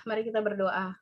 Mari kita berdoa.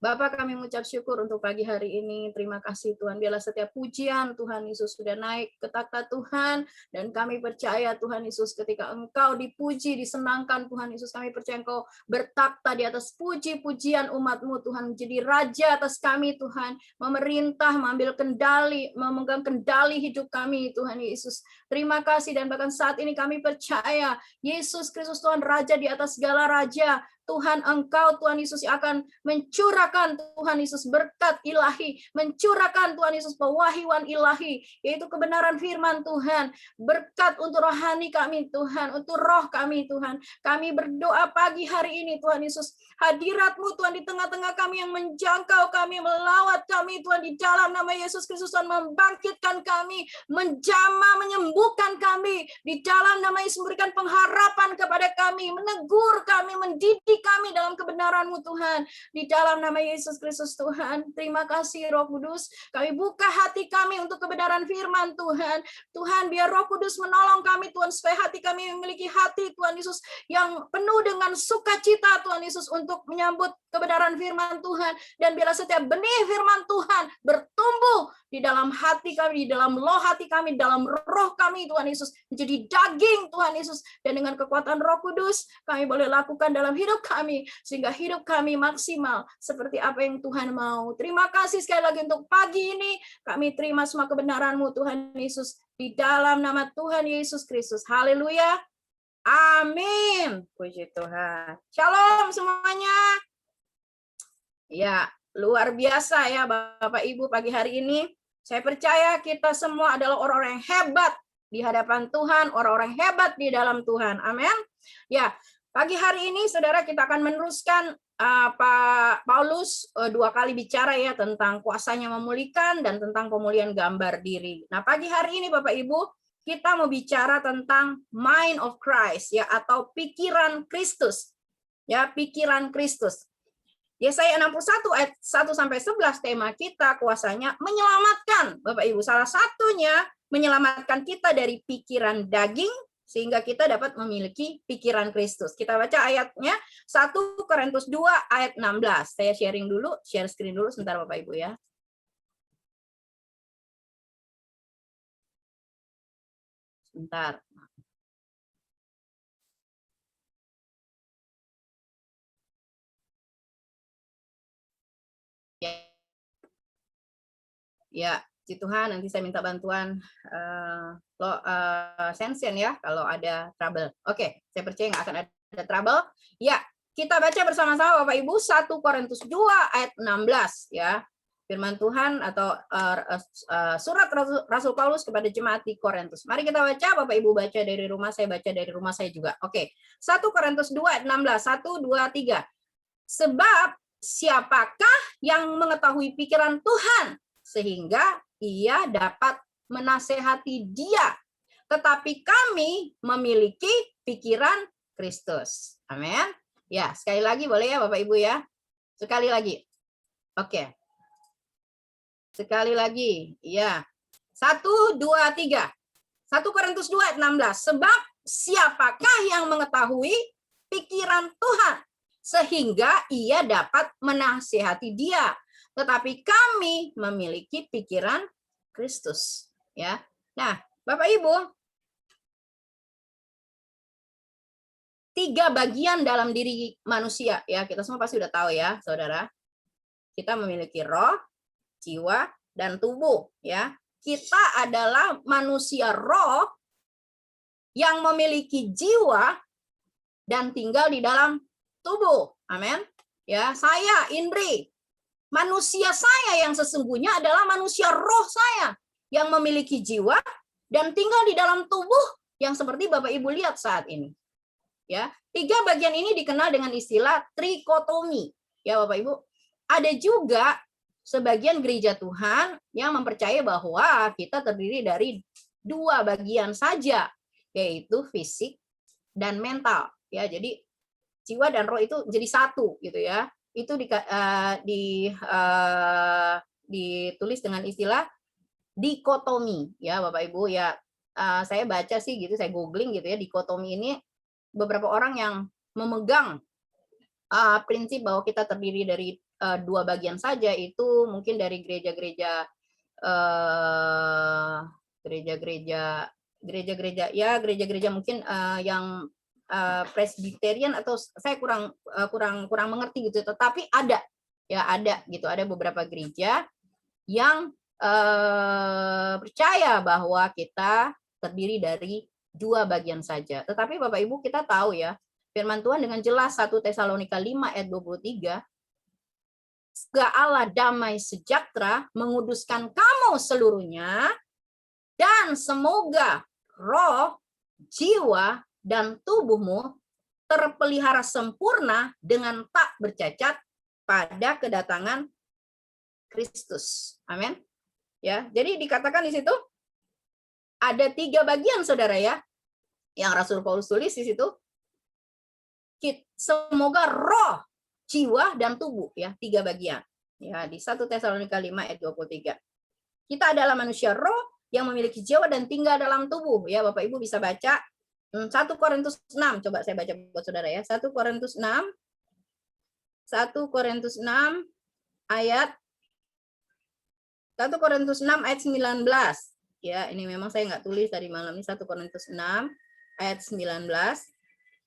Bapa, kami mengucap syukur untuk pagi hari ini. Terima kasih Tuhan. Biarlah setiap pujian Tuhan Yesus sudah naik ke takhta Tuhan. Dan kami percaya Tuhan Yesus ketika Engkau dipuji, disenangkan Tuhan Yesus. Kami percaya Engkau bertakhta di atas puji-pujian umat-Mu Tuhan. Menjadi Raja atas kami Tuhan. Memerintah, mengambil kendali, memegang kendali hidup kami Tuhan Yesus. Terima kasih dan bahkan saat ini kami percaya Yesus Kristus Tuhan Raja di atas segala Raja. Tuhan Engkau Tuhan Yesus yang akan mencurahkan Tuhan Yesus berkat ilahi, mencurahkan Tuhan Yesus pewahyuan ilahi, yaitu kebenaran firman Tuhan, berkat untuk rohani kami Tuhan, untuk roh kami Tuhan. Kami berdoa pagi hari ini Tuhan Yesus, hadirat-Mu Tuhan di tengah-tengah kami yang menjangkau kami, melawat kami Tuhan di dalam nama Yesus Kristus Tuhan, membangkitkan kami, menjamah, menyembuhkan kami di dalam nama Yesus, memberikan pengharapan kepada kami, menegur kami, mendidik kami dalam kebenaran-Mu Tuhan. Di dalam nama Yesus Kristus Tuhan. Terima kasih Roh Kudus. Kami buka hati kami untuk kebenaran firman Tuhan. Tuhan, biar Roh Kudus menolong kami Tuhan, supaya hati kami memiliki hati Tuhan Yesus yang penuh dengan sukacita Tuhan Yesus untuk menyambut kebenaran firman Tuhan. Dan biarlah setiap benih firman Tuhan bertumbuh di dalam hati kami, di dalam loh hati kami, di dalam roh kami Tuhan Yesus, menjadi daging Tuhan Yesus. Dan dengan kekuatan Roh Kudus kami boleh lakukan dalam hidup kami, sehingga hidup kami maksimal seperti apa yang Tuhan mau. Terima kasih sekali lagi untuk pagi ini. Kami terima semua kebenaran-Mu Tuhan Yesus, di dalam nama Tuhan Yesus Kristus. Haleluya. Amin. Puji Tuhan. Shalom semuanya. Ya, luar biasa ya Bapak Ibu pagi hari ini. Saya percaya kita semua adalah orang-orang yang hebat di hadapan Tuhan, orang-orang hebat di dalam Tuhan. Amin. Ya, pagi hari ini saudara kita akan meneruskan Pak Paulus dua kali bicara ya tentang kuasanya memulihkan dan tentang pemulihan gambar diri. Nah, pagi hari ini Bapak Ibu, kita mau bicara tentang mind of Christ ya, atau pikiran Kristus. Ya, pikiran Kristus. Yesaya 61 ayat 1 sampai 11 tema kita kuasanya menyelamatkan. Bapak Ibu, salah satunya menyelamatkan kita dari pikiran daging sehingga kita dapat memiliki pikiran Kristus. Kita baca ayatnya 1 Korintus 2 ayat 16. Saya sharing dulu, share screen dulu sebentar Bapak Ibu ya. Sebentar. Ya, Puji Tuhan, nanti saya minta bantuan Sensen ya kalau ada trouble. Oke, saya percaya nggak akan ada trouble. Ya, kita baca bersama-sama Bapak Ibu 1 Korintus 2 ayat 16 ya. Firman Tuhan atau surat Rasul Paulus kepada jemaat di Korintus. Mari kita baca, Bapak Ibu baca dari rumah, saya baca dari rumah saya juga. Oke, 1 Korintus 2 ayat 16, 1, 2, 3. Sebab siapakah yang mengetahui pikiran Tuhan sehingga ia dapat menasehati dia? Tetapi kami memiliki pikiran Kristus. Amin. Ya, sekali lagi boleh ya Bapak Ibu ya? Sekali lagi. Oke. Sekali lagi. Ya. 1, 2, 3. 1 Korintus 2 ayat 16. Sebab siapakah yang mengetahui pikiran Tuhan sehingga ia dapat menasihati dia? Tetapi kami memiliki pikiran Kristus. Ya. Nah, Bapak Ibu, 3 bagian dalam diri manusia ya, kita semua pasti udah tahu ya, Saudara. Kita memiliki roh, jiwa, dan tubuh ya. Kita adalah manusia roh yang memiliki jiwa dan tinggal di dalam tubuh. Amin. Ya, saya Indri, manusia saya yang sesungguhnya adalah manusia roh saya yang memiliki jiwa dan tinggal di dalam tubuh yang seperti Bapak Ibu lihat saat ini. Ya, 3 bagian ini dikenal dengan istilah trikotomi. Ya, Bapak Ibu. Ada juga sebagian gereja Tuhan yang mempercayai bahwa kita terdiri dari 2 bagian saja, yaitu fisik dan mental. Ya, jadi jiwa dan roh itu jadi satu gitu ya. Itu ditulis dengan istilah dikotomi ya Bapak Ibu ya. Saya baca sih gitu, saya googling gitu ya, dikotomi ini beberapa orang yang memegang prinsip bahwa kita terdiri dari dua bagian saja, itu mungkin dari gereja-gereja mungkin yang Presbyterian, atau saya kurang mengerti gitu, tetapi ada gitu, ada beberapa gereja yang percaya bahwa kita terdiri dari dua bagian saja. Tetapi Bapak Ibu, kita tahu ya, firman Tuhan dengan jelas 1 Tesalonika 5 ayat 23, semoga Allah damai sejahtera menguduskan kamu seluruhnya, dan semoga roh, jiwa, dan tubuhmu terpelihara sempurna dengan tak bercacat pada kedatangan Kristus. Amin. Ya, jadi dikatakan di situ ada 3 bagian, saudara ya, yang Rasul Paulus tulis di situ. Semoga roh, jiwa, dan tubuh, ya, 3 bagian. Ya, di 1 Tesalonika 5 ayat 23. Kita adalah manusia roh yang memiliki jiwa dan tinggal dalam tubuh. Ya, Bapak Ibu bisa baca 1 Korintus 6. Coba saya baca buat saudara ya. 1 Korintus 6. 1 Korintus 6 ayat 1 Korintus 6 ayat 19. Ya, ini memang saya nggak tulis tadi malam ini. 1 Korintus 6 ayat 19.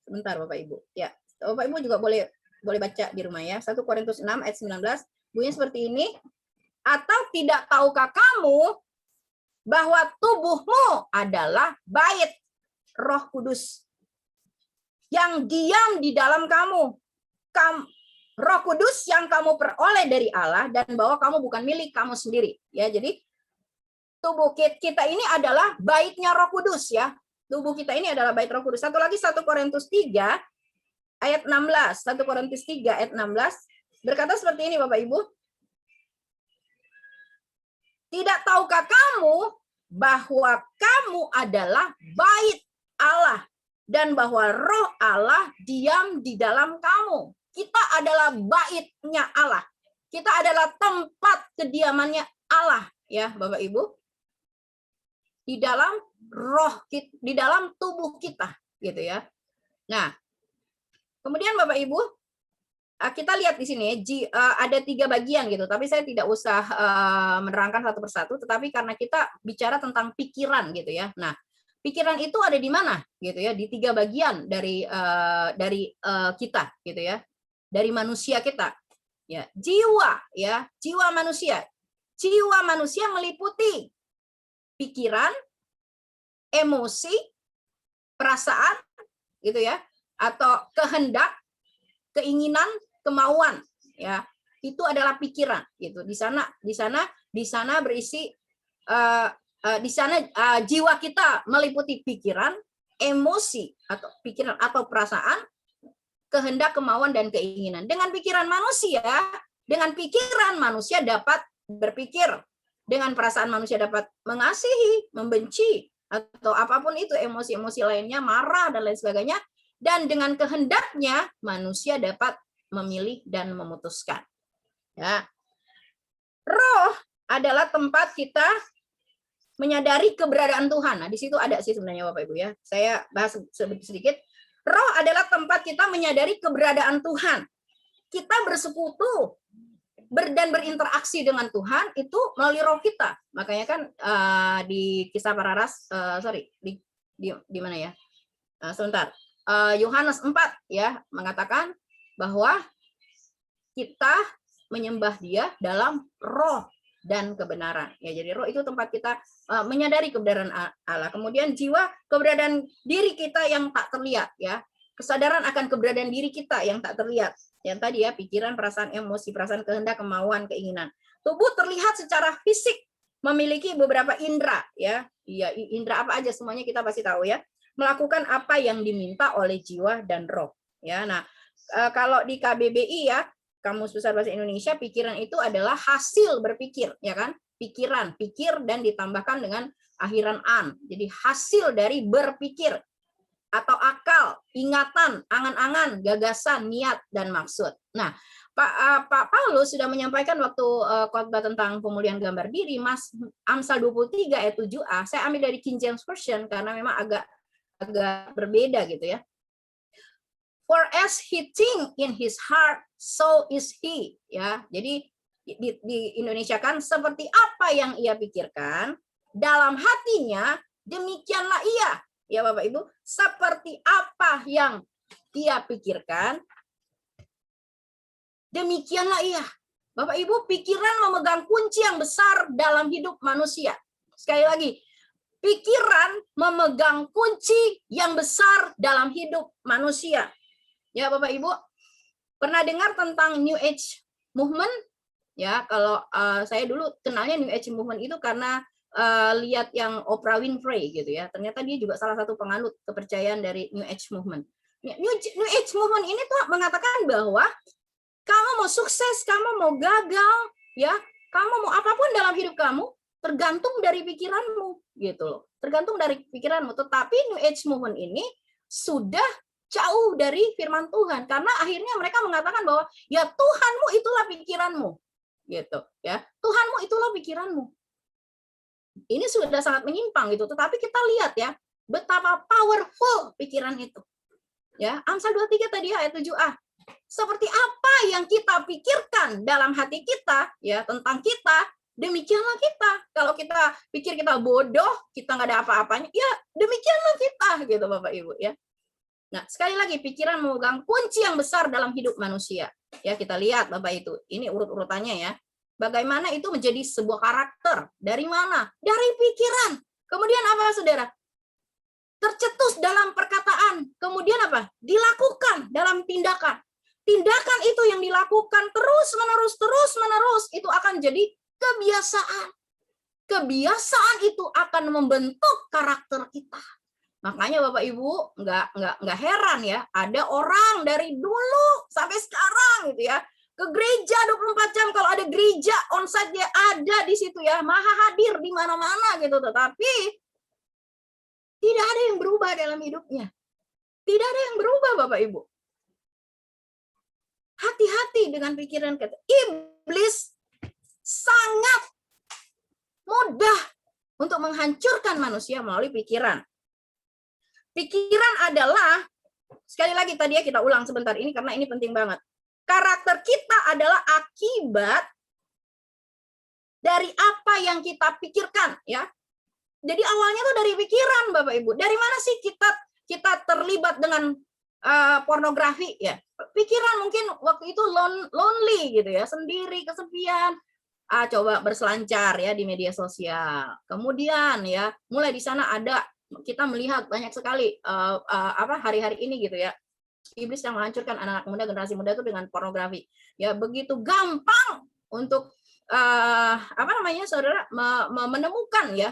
Sebentar Bapak Ibu. Ya, Bapak Ibu juga boleh baca di rumah ya. 1 Korintus 6 ayat 19. Bunyinya seperti ini. Atau tidak tahukah kamu bahwa tubuhmu adalah bait Roh Kudus yang diam di dalam kamu. Roh Kudus yang kamu peroleh dari Allah, dan bahwa kamu bukan milik kamu sendiri. Ya, jadi tubuh kita ini adalah baitnya Roh Kudus ya. Tubuh kita ini adalah bait Roh Kudus. Satu lagi 1 Korintus 3 ayat 16. 1 Korintus 3 ayat 16 berkata seperti ini Bapak Ibu. Tidak tahukah kamu bahwa kamu adalah bait Allah, dan bahwa roh Allah diam di dalam kamu. Kita adalah baitnya Allah. Kita adalah tempat kediamannya Allah, ya Bapak Ibu. Di dalam roh kita, di dalam tubuh kita, gitu ya. Nah, kemudian Bapak Ibu, kita lihat di sini ada 3 bagian gitu, tapi saya tidak usah menerangkan satu persatu, tetapi karena kita bicara tentang pikiran gitu ya. Nah, pikiran itu ada di mana gitu ya? Di 3 bagian dari kita gitu ya, dari manusia kita. Ya, jiwa ya, jiwa manusia. Jiwa manusia meliputi pikiran, emosi, perasaan gitu ya, atau kehendak, keinginan, kemauan ya, itu adalah pikiran gitu. Di sana berisi di sana jiwa kita meliputi pikiran, emosi atau pikiran atau perasaan, kehendak, kemauan, dan keinginan. Dengan pikiran manusia dapat berpikir, dengan perasaan manusia dapat mengasihi, membenci, atau apapun itu emosi-emosi lainnya, marah dan lain sebagainya. Dan dengan kehendaknya manusia dapat memilih dan memutuskan. Ya. Roh adalah tempat kita menyadari keberadaan Tuhan. Nah, di situ ada sih sebenarnya Bapak Ibu ya. Saya bahas sedikit. Roh adalah tempat kita menyadari keberadaan Tuhan. Kita bersekutu dan berinteraksi dengan Tuhan itu melalui roh kita. Makanya kan di Kisah Para Rasul, di mana ya? Sebentar. Yohanes 4 ya mengatakan bahwa kita menyembah Dia dalam roh dan kebenaran. Ya, jadi roh itu tempat kita menyadari keberadaan Allah. Kemudian jiwa, keberadaan diri kita yang tak terlihat ya. Kesadaran akan keberadaan diri kita yang tak terlihat. Yang tadi ya, pikiran, perasaan, emosi, perasaan, kehendak, kemauan, keinginan. Tubuh terlihat secara fisik memiliki beberapa indera ya. Iya, indera apa aja semuanya kita pasti tahu ya. Melakukan apa yang diminta oleh jiwa dan roh. Ya, nah kalau di KBBI ya, Kamus Besar Bahasa Indonesia, pikiran itu adalah hasil berpikir, ya kan? Pikiran, pikir dan ditambahkan dengan akhiran an. Jadi hasil dari berpikir atau akal, ingatan, angan-angan, gagasan, niat dan maksud. Nah, Pak Paulus sudah menyampaikan waktu khotbah tentang pemulihan gambar diri, Amsal 23 ayat 7a. Saya ambil dari King James Version karena memang agak berbeda gitu ya. For as he think in his heart, so is he. Ya, jadi di Indonesia kan seperti apa yang ia pikirkan dalam hatinya, demikianlah ia. Ya Bapak Ibu, seperti apa yang dia pikirkan, demikianlah ia. Bapak Ibu, pikiran memegang kunci yang besar dalam hidup manusia. Sekali lagi, pikiran memegang kunci yang besar dalam hidup manusia. Ya Bapak Ibu, pernah dengar tentang New Age Movement? Ya, kalau saya dulu kenalnya New Age Movement itu karena lihat yang Oprah Winfrey gitu ya. Ternyata dia juga salah satu penganut kepercayaan dari New Age Movement. New Age Movement ini tuh mengatakan bahwa kamu mau sukses, kamu mau gagal, ya, kamu mau apapun dalam hidup kamu tergantung dari pikiranmu gitu loh. Tergantung dari pikiranmu. Tetapi New Age Movement ini sudah jauh dari firman Tuhan karena akhirnya mereka mengatakan bahwa ya Tuhanmu itulah pikiranmu gitu ya. Tuhanmu itulah pikiranmu. Ini sudah sangat menyimpang gitu, tetapi kita lihat ya betapa powerful pikiran itu. Ya, Amsal 23 tadi ayat 7a. Seperti apa yang kita pikirkan dalam hati kita ya tentang kita, demikianlah kita. Kalau kita pikir kita bodoh, kita nggak ada apa-apanya, ya demikianlah kita gitu Bapak Ibu ya. Nah, sekali lagi pikiran memegang kunci yang besar dalam hidup manusia. Ya, kita lihat Bapak itu. Ini urut-urutannya ya. Bagaimana itu menjadi sebuah karakter? Dari mana? Dari pikiran. Kemudian apa, Saudara? Tercetus dalam perkataan. Kemudian apa? Dilakukan dalam tindakan. Tindakan itu yang dilakukan terus-menerus, itu akan jadi kebiasaan. Kebiasaan itu akan membentuk karakter kita. Makanya Bapak Ibu nggak heran ya, ada orang dari dulu sampai sekarang gitu ya, ke gereja 24 jam, kalau ada gereja onsite dia ada di situ ya, maha hadir di mana-mana gitu, tetapi tidak ada yang berubah dalam hidupnya. Tidak ada yang berubah Bapak Ibu. Hati-hati dengan pikiran kita. Iblis sangat mudah untuk menghancurkan manusia melalui pikiran. Pikiran adalah, sekali lagi tadi ya kita ulang sebentar ini karena ini penting banget. Karakter kita adalah akibat dari apa yang kita pikirkan ya. Jadi awalnya tuh dari pikiran Bapak Ibu. Dari mana sih kita terlibat dengan pornografi ya? Pikiran mungkin waktu itu lonely gitu ya, sendiri, kesepian. Coba berselancar ya di media sosial. Kemudian ya, mulai di sana ada kita melihat banyak sekali hari-hari ini gitu ya, iblis yang menghancurkan anak-anak muda, generasi muda itu dengan pornografi. Ya begitu gampang untuk saudara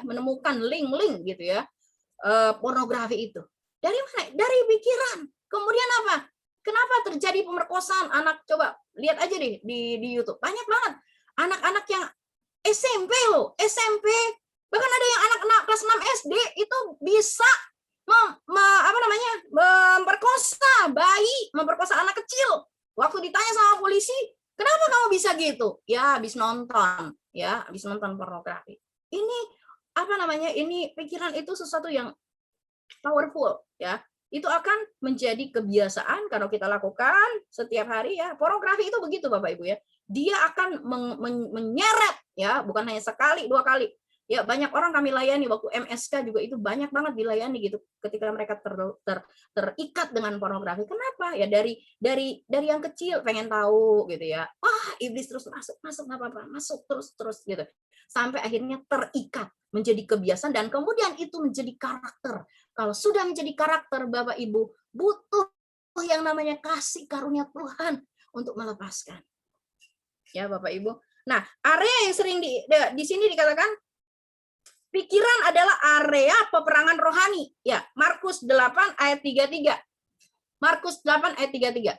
menemukan link-link gitu ya, pornografi itu. Dari mana? Dari pikiran. Kemudian apa? Kenapa terjadi pemerkosaan anak? Coba lihat aja deh di YouTube. Banyak banget anak-anak yang SMP loh, SMP. Bahkan ada yang anak-anak kelas 6 SD itu bisa memperkosa bayi, memperkosa anak kecil. Waktu ditanya sama polisi, kenapa kamu bisa gitu? Ya, habis nonton pornografi. Ini Ini pikiran itu sesuatu yang powerful ya. Itu akan menjadi kebiasaan kalau kita lakukan setiap hari ya. Pornografi itu begitu Bapak Ibu ya. Dia akan menyeret ya, bukan hanya sekali, 2 kali. Ya, banyak orang kami layani waktu MSK juga itu banyak banget dilayani gitu ketika mereka terikat dengan pornografi. Kenapa? Ya dari yang kecil pengen tahu gitu ya. Iblis terus masuk enggak apa-apa, masuk terus gitu. Sampai akhirnya terikat, menjadi kebiasaan dan kemudian itu menjadi karakter. Kalau sudah menjadi karakter Bapak Ibu, butuh yang namanya kasih karunia Tuhan untuk melepaskan. Ya Bapak Ibu. Nah, area yang sering di sini dikatakan pikiran adalah area peperangan rohani. Ya, Markus 8 ayat 33. Markus 8 ayat 33.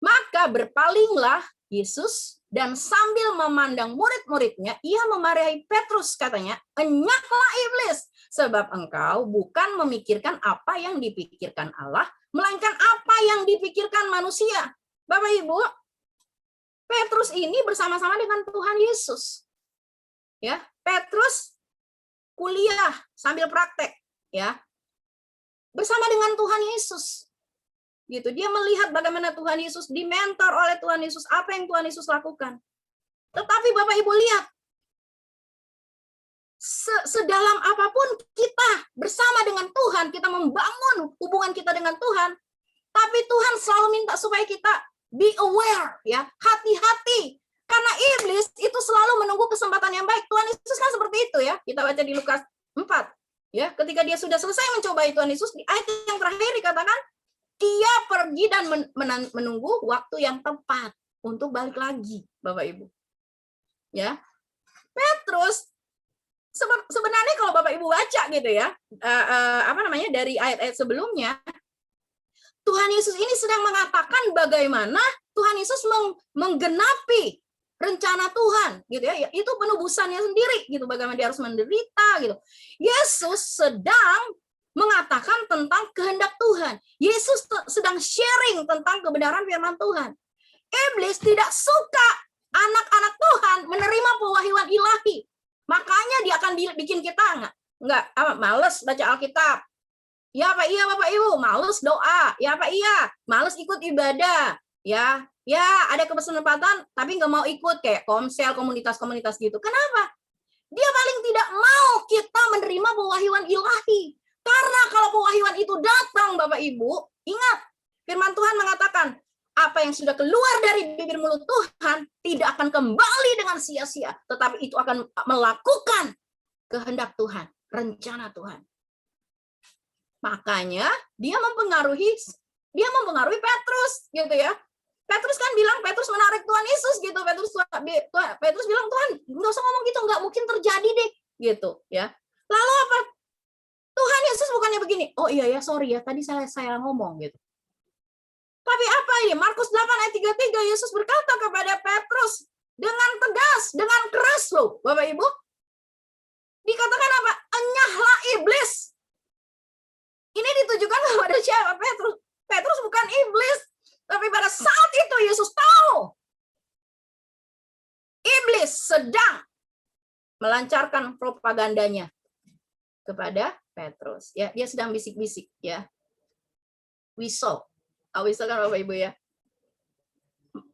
Maka berpalinglah Yesus dan sambil memandang murid-muridnya, ia memarahi Petrus katanya, "Enyahlah iblis, sebab engkau bukan memikirkan apa yang dipikirkan Allah, melainkan apa yang dipikirkan manusia." Bapak Ibu, Petrus ini bersama-sama dengan Tuhan Yesus. Ya, Petrus kuliah sambil praktek ya bersama dengan Tuhan Yesus. gitu. Dia melihat bagaimana Tuhan Yesus, dimentor oleh Tuhan Yesus, apa yang Tuhan Yesus lakukan. Tetapi Bapak Ibu lihat, sedalam apapun kita bersama dengan Tuhan, kita membangun hubungan kita dengan Tuhan, tapi Tuhan selalu minta supaya kita be aware, ya, hati-hati. Karena iblis itu selalu menunggu kesempatan yang baik. Tuhan Yesus kan seperti itu, ya. Kita baca di Lukas 4, ya. Ketika dia sudah selesai mencobai Tuhan Yesus, di ayat yang terakhir dikatakan dia pergi dan menunggu waktu yang tepat untuk balik lagi, Bapak Ibu. Ya. Petrus sebenarnya kalau Bapak Ibu baca gitu ya, dari ayat-ayat sebelumnya, Tuhan Yesus ini sedang mengatakan bagaimana Tuhan Yesus menggenapi rencana Tuhan, gitu ya. Itu penebusannya sendiri, gitu. Bagaimana dia harus menderita, gitu. Yesus sedang mengatakan tentang kehendak Tuhan. Yesus sedang sharing tentang kebenaran firman Tuhan. Iblis tidak suka anak-anak Tuhan menerima pewahyuan ilahi. Makanya dia akan bikin kita males baca Alkitab. Ya Pak, iya Bapak Ibu, males doa. Ya Pak, iya, males ikut ibadah. Ya ada kesempatan tapi nggak mau ikut kayak komsel, komunitas-komunitas gitu. Kenapa? Dia paling tidak mau kita menerima pewahyuan ilahi. Karena kalau pewahyuan itu datang, Bapak Ibu, ingat firman Tuhan mengatakan, apa yang sudah keluar dari bibir mulut Tuhan tidak akan kembali dengan sia-sia, tetapi itu akan melakukan kehendak Tuhan, rencana Tuhan. Makanya dia mempengaruhi Petrus, gitu ya. Petrus kan bilang, Petrus menarik Tuhan Yesus, gitu. Petrus bilang, Tuhan, nggak usah ngomong gitu, nggak mungkin terjadi deh, gitu ya. Lalu apa? Tuhan Yesus bukannya begini, oh iya ya, sorry ya, tadi saya ngomong, gitu. Tapi apa ini? Markus 8 ayat 33, Yesus berkata kepada Petrus dengan tegas, dengan keras loh, Bapak Ibu. Dikatakan apa? Enyahlah iblis. Ini ditujukan kepada siapa? Petrus. Petrus bukan iblis. Tapi pada saat itu Yesus tahu iblis sedang melancarkan propagandanya kepada Petrus. Ya, dia sedang bisik-bisik, ya. Whistle. Whistle kan Bapak Ibu ya.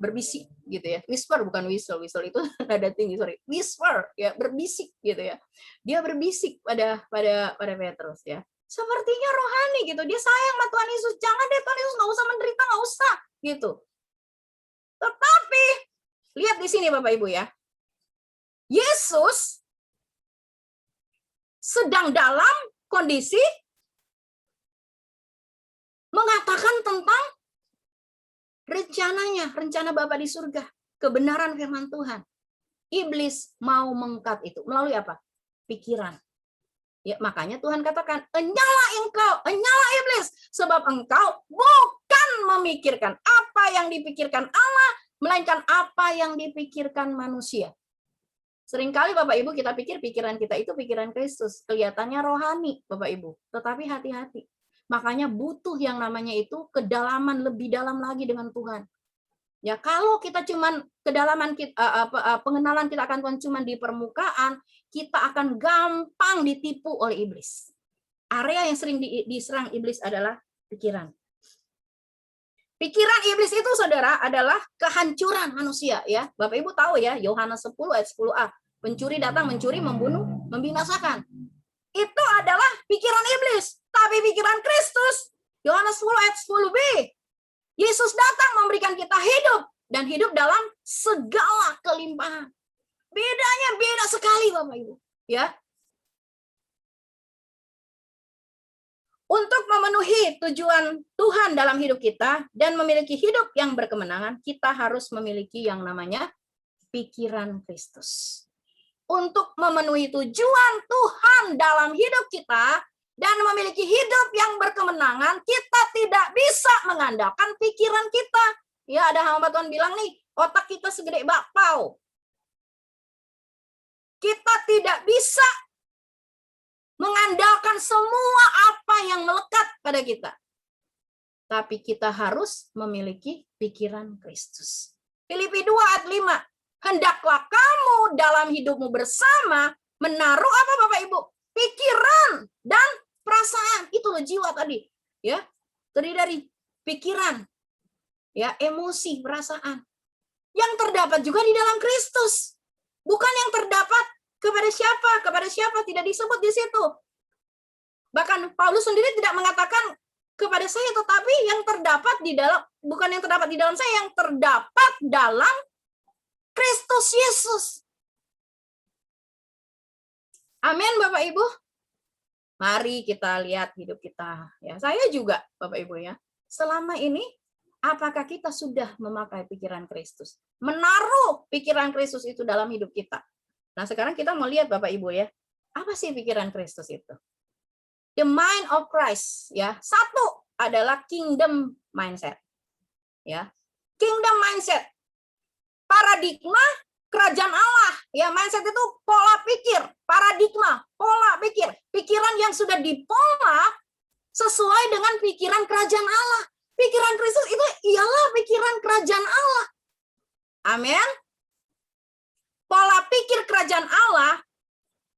Berbisik gitu ya. Whisper bukan whistle. Whistle itu nada tinggi, sorry. Whisper, ya, berbisik gitu ya. Dia berbisik pada Petrus, ya. Sepertinya rohani gitu. Dia sayang sama Tuhan Yesus. Jangan deh Tuhan Yesus, nggak usah menderita, nggak usah gitu. Tetapi lihat di sini Bapak Ibu ya. Yesus sedang dalam kondisi mengatakan tentang rencananya, rencana Bapa di surga, kebenaran firman Tuhan. Iblis mau mengkat itu melalui apa? Pikiran. Ya, makanya Tuhan katakan, "Enyala engkau, enyala iblis, sebab engkau bukan memikirkan apa yang dipikirkan Allah, melainkan apa yang dipikirkan manusia." Seringkali Bapak Ibu kita pikir pikiran kita itu pikiran Kristus, kelihatannya rohani, Bapak Ibu. Tetapi hati-hati. Makanya butuh yang namanya itu kedalaman, lebih dalam lagi dengan Tuhan. Ya, kalau kita cuman kedalaman pengenalan kita akan Tuhan cuman di permukaan, kita akan gampang ditipu oleh iblis. Area yang sering diserang iblis adalah pikiran. Pikiran iblis itu, Saudara, adalah kehancuran manusia, ya. Bapak Ibu tahu ya, Yohanes 10 ayat 10a. Pencuri datang mencuri, membunuh, membinasakan. Itu adalah pikiran iblis, tapi pikiran Kristus. Yohanes 10 ayat 10b. Yesus datang memberikan kita hidup dan hidup dalam segala kelimpahan. Bedanya beda sekali Bapak Ibu, ya. Untuk memenuhi tujuan Tuhan dalam hidup kita dan memiliki hidup yang berkemenangan, kita harus memiliki yang namanya pikiran Kristus. Untuk memenuhi tujuan Tuhan dalam hidup kita dan memiliki hidup yang berkemenangan, kita tidak bisa mengandalkan pikiran kita. Ya, ada hamba Tuhan bilang nih, otak kita segede bakpao. Kita tidak bisa mengandalkan semua apa yang melekat pada kita. Tapi kita harus memiliki pikiran Kristus. Filipi 2 ayat 5. Hendaklah kamu dalam hidupmu bersama menaruh apa Bapak Ibu? Pikiran dan perasaan. Itu loh jiwa tadi. Ya, terdiri dari pikiran, ya, emosi, perasaan yang terdapat juga di dalam Kristus. Bukan yang terdapat kepada siapa tidak disebut di situ. Bahkan Paulus sendiri tidak mengatakan kepada saya, tetapi yang terdapat di dalam, bukan yang terdapat di dalam saya, yang terdapat dalam Kristus Yesus. Amin, Bapak Ibu. Mari kita lihat hidup kita. Ya, saya juga, Bapak Ibu ya. Selama ini, apakah kita sudah memakai pikiran Kristus? Menaruh pikiran Kristus itu dalam hidup kita. Nah, sekarang kita mau lihat Bapak Ibu ya. Apa sih pikiran Kristus itu? The mind of Christ, ya. Satu adalah kingdom mindset. Ya. Kingdom mindset. Paradigma kerajaan Allah. Ya, mindset itu pola pikir, paradigma, pola pikir. Pikiran yang sudah dipola sesuai dengan pikiran kerajaan Allah. Pikiran Kristus itu ialah pikiran kerajaan Allah. Amin. Pola pikir kerajaan Allah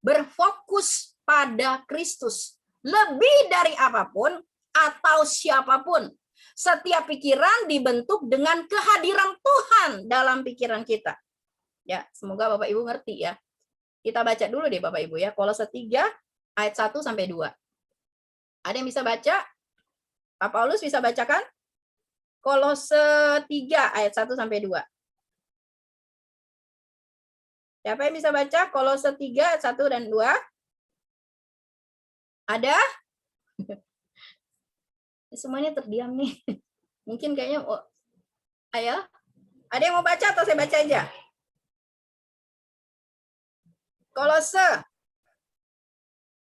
berfokus pada Kristus. Lebih dari apapun atau siapapun. Setiap pikiran dibentuk dengan kehadiran Tuhan dalam pikiran kita. Ya, semoga Bapak Ibu ngerti ya. Kita baca dulu deh Bapak Ibu ya. Kolose 3 ayat 1 sampai 2. Ada yang bisa baca? Pak Paulus bisa bacakan? Kolose 3 ayat 1 sampai 2. Siapa yang bisa baca Kolose 3 ayat 1 dan 2? Ada? Semuanya terdiam nih. Mungkin kayaknya ayo. Ada yang mau baca atau saya baca aja? Kolose.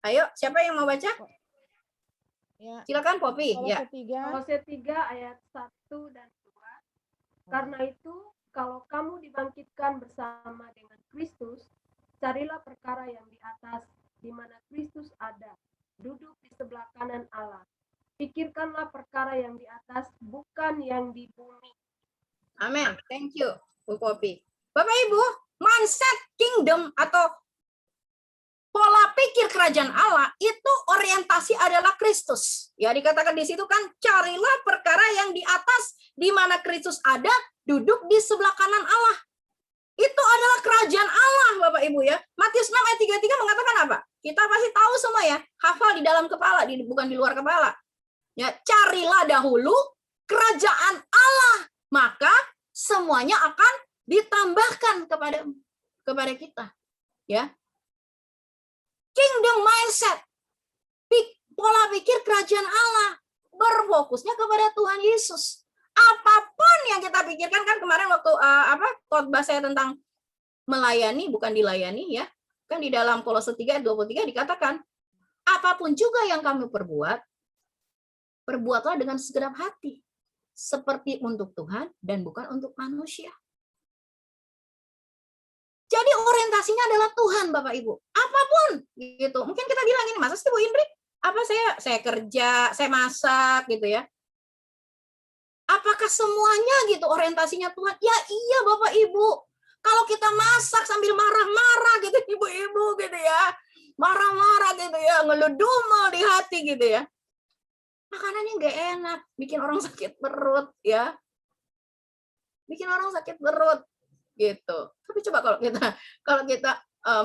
Ayo, siapa yang mau baca? Ya. Silakan Poppy. Kolose Ya. 3. Kolose 3 ayat 1 dan 2. Karena itu, kalau kamu dibangkitkan bersama dengan Kristus, carilah perkara yang di atas, di mana Kristus ada, duduk di sebelah kanan Allah. Pikirkanlah perkara yang di atas, bukan yang di bumi. Amin. Thank you, Bu Poppy. Bapak Ibu, mindset kingdom atau pola pikir kerajaan Allah itu orientasi adalah Kristus. Ya, dikatakan di situ kan, carilah perkara yang di atas, di mana Kristus ada, duduk di sebelah kanan Allah. Itu adalah kerajaan Allah, Bapak Ibu ya. Matius 6 ayat 33 mengatakan apa? Kita pasti tahu semua ya, hafal di dalam kepala, bukan di luar kepala. Ya, carilah dahulu kerajaan Allah, maka semuanya akan ditambahkan kepada kita. Ya. Kingdom mindset, pola pikir kerajaan Allah, berfokusnya kepada Tuhan Yesus. Apapun yang kita pikirkan, kan kemarin waktu khotbah saya tentang melayani bukan dilayani ya, kan di dalam Kolose 3 ayat 23 dikatakan, apapun juga yang kamu perbuat, perbuatlah dengan segenap hati, seperti untuk Tuhan dan bukan untuk manusia. Jadi orientasinya adalah Tuhan, Bapak Ibu. Apapun gitu. Mungkin kita bilang ini, masa sih Bu Indri? Apa saya kerja, saya masak gitu ya. Apakah semuanya gitu orientasinya Tuhan? Ya iya Bapak Ibu. Kalau kita masak sambil marah-marah gitu ibu-ibu gitu ya. Marah-marah gitu ya, ngeludumel di hati gitu ya. Makanannya nggak enak, bikin orang sakit perut ya. Bikin orang sakit perut gitu. Tapi coba kalau kita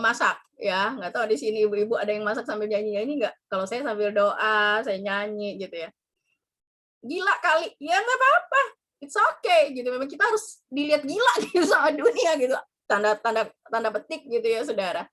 masak ya, nggak tahu di sini ibu-ibu ada yang masak sambil nyanyi-nyanyi nggak? Kalau saya sambil doa, saya nyanyi gitu ya. Gila kali, ya nggak apa-apa, it's okay gitu. Memang kita harus dilihat gila gitu sama dunia gitu. Tanda petik gitu ya saudara.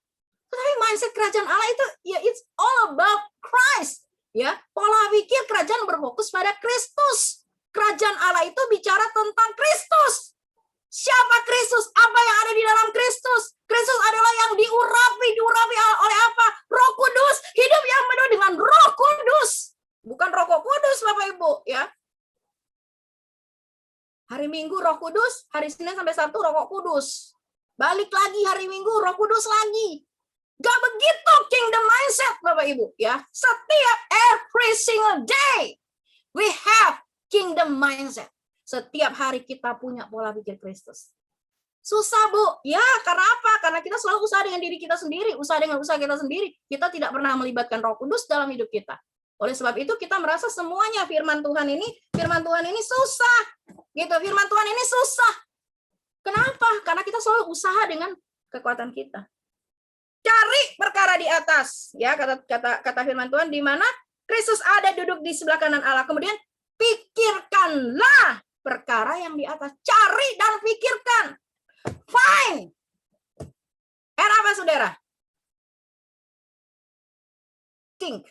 Tapi mindset kerajaan Allah itu ya it's all about Christ. Ya, pola pikir kerajaan berfokus pada Kristus. Kerajaan Allah itu bicara tentang Kristus. Siapa Kristus? Apa yang ada di dalam Kristus? Kristus adalah yang diurapi oleh apa? Roh Kudus. Hidup yang penuh dengan Roh Kudus. Bukan Roh Kudus, Bapak Ibu, ya. Hari Minggu Roh Kudus, hari Senin sampai Sabtu Roh Kudus. Balik lagi hari Minggu Roh Kudus lagi. Gak begitu kingdom mindset, Bapak Ibu, ya. Setiap every single day we have kingdom mindset. Setiap hari kita punya pola pikir Kristus. Susah, Bu. Ya, karena apa? Karena kita selalu usaha dengan diri kita sendiri, usaha dengan usaha kita sendiri. Kita tidak pernah melibatkan Roh Kudus dalam hidup kita. Oleh sebab itu kita merasa semuanya firman Tuhan ini susah. Gitu, firman Tuhan ini susah. Kenapa? Karena kita selalu usaha dengan kekuatan kita. Cari perkara di atas, ya, kata firman Tuhan, di mana Kristus ada duduk di sebelah kanan Allah. Kemudian pikirkanlah perkara yang di atas. Cari dan pikirkan. Find. Apa saudara? Think.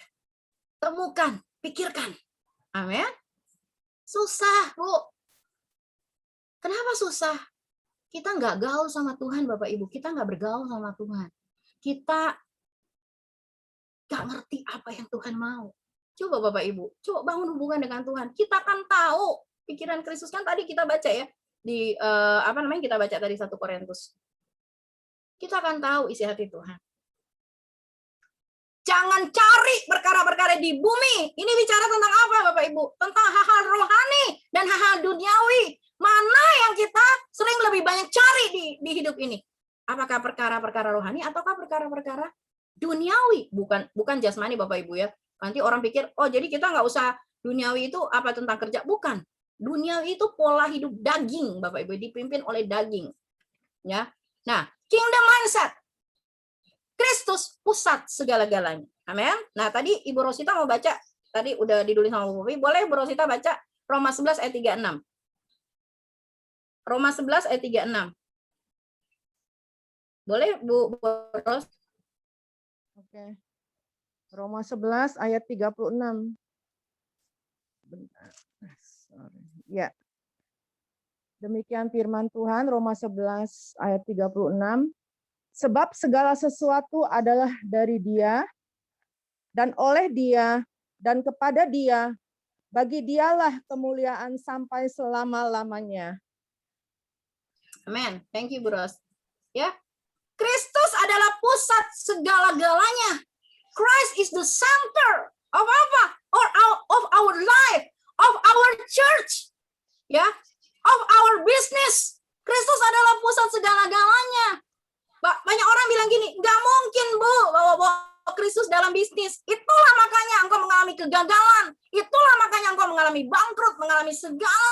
Temukan, pikirkan. Amin. Susah, Bu. Kenapa susah? Kita nggak gaul sama Tuhan, Bapak Ibu. Kita nggak bergaul sama Tuhan. Kita nggak ngerti apa yang Tuhan mau. Coba Bapak Ibu, coba bangun hubungan dengan Tuhan. Kita akan tahu pikiran Kristus. Kan tadi kita baca ya di kita baca tadi 1 Korintus. Kita akan tahu isi hati Tuhan. Jangan cari perkara-perkara di bumi. Ini bicara tentang apa Bapak Ibu? Tentang hal-hal rohani dan hal-hal duniawi. Mana yang kita sering lebih banyak cari di hidup ini? Apakah perkara-perkara rohani ataukah perkara-perkara duniawi? Bukan jasmani Bapak Ibu ya. Nanti orang pikir, oh jadi kita nggak usah duniawi itu apa tentang kerja? Bukan. Duniawi itu pola hidup daging Bapak Ibu, dipimpin oleh daging. Ya. Nah, kingdom mindset. Kristus pusat segala-galanya. Amin. Nah, tadi Ibu Rosita mau baca, tadi udah ditulis sama Bu Popi. Boleh Bu Rosita baca Roma 11 ayat 36. Roma 11 ayat 36. Boleh Bu Ros? Oke. Roma 11 ayat 36. Bentar. Sorry. Ya. Demikian firman Tuhan, Roma 11 ayat 36. Sebab segala sesuatu adalah dari Dia, dan oleh Dia, dan kepada Dia, bagi Dialah kemuliaan sampai selama-lamanya. Amin. Thank you, Bu Ros. Ya. Kristus adalah pusat segala-galanya. Christ is the center of apa? Of our life, of our church. Ya. Of our business. Kristus adalah pusat segala-galanya. Banyak orang bilang gini, nggak mungkin Bu bawa Kristus dalam bisnis. Itulah makanya engkau mengalami kegagalan. Itulah makanya engkau mengalami bangkrut, mengalami segala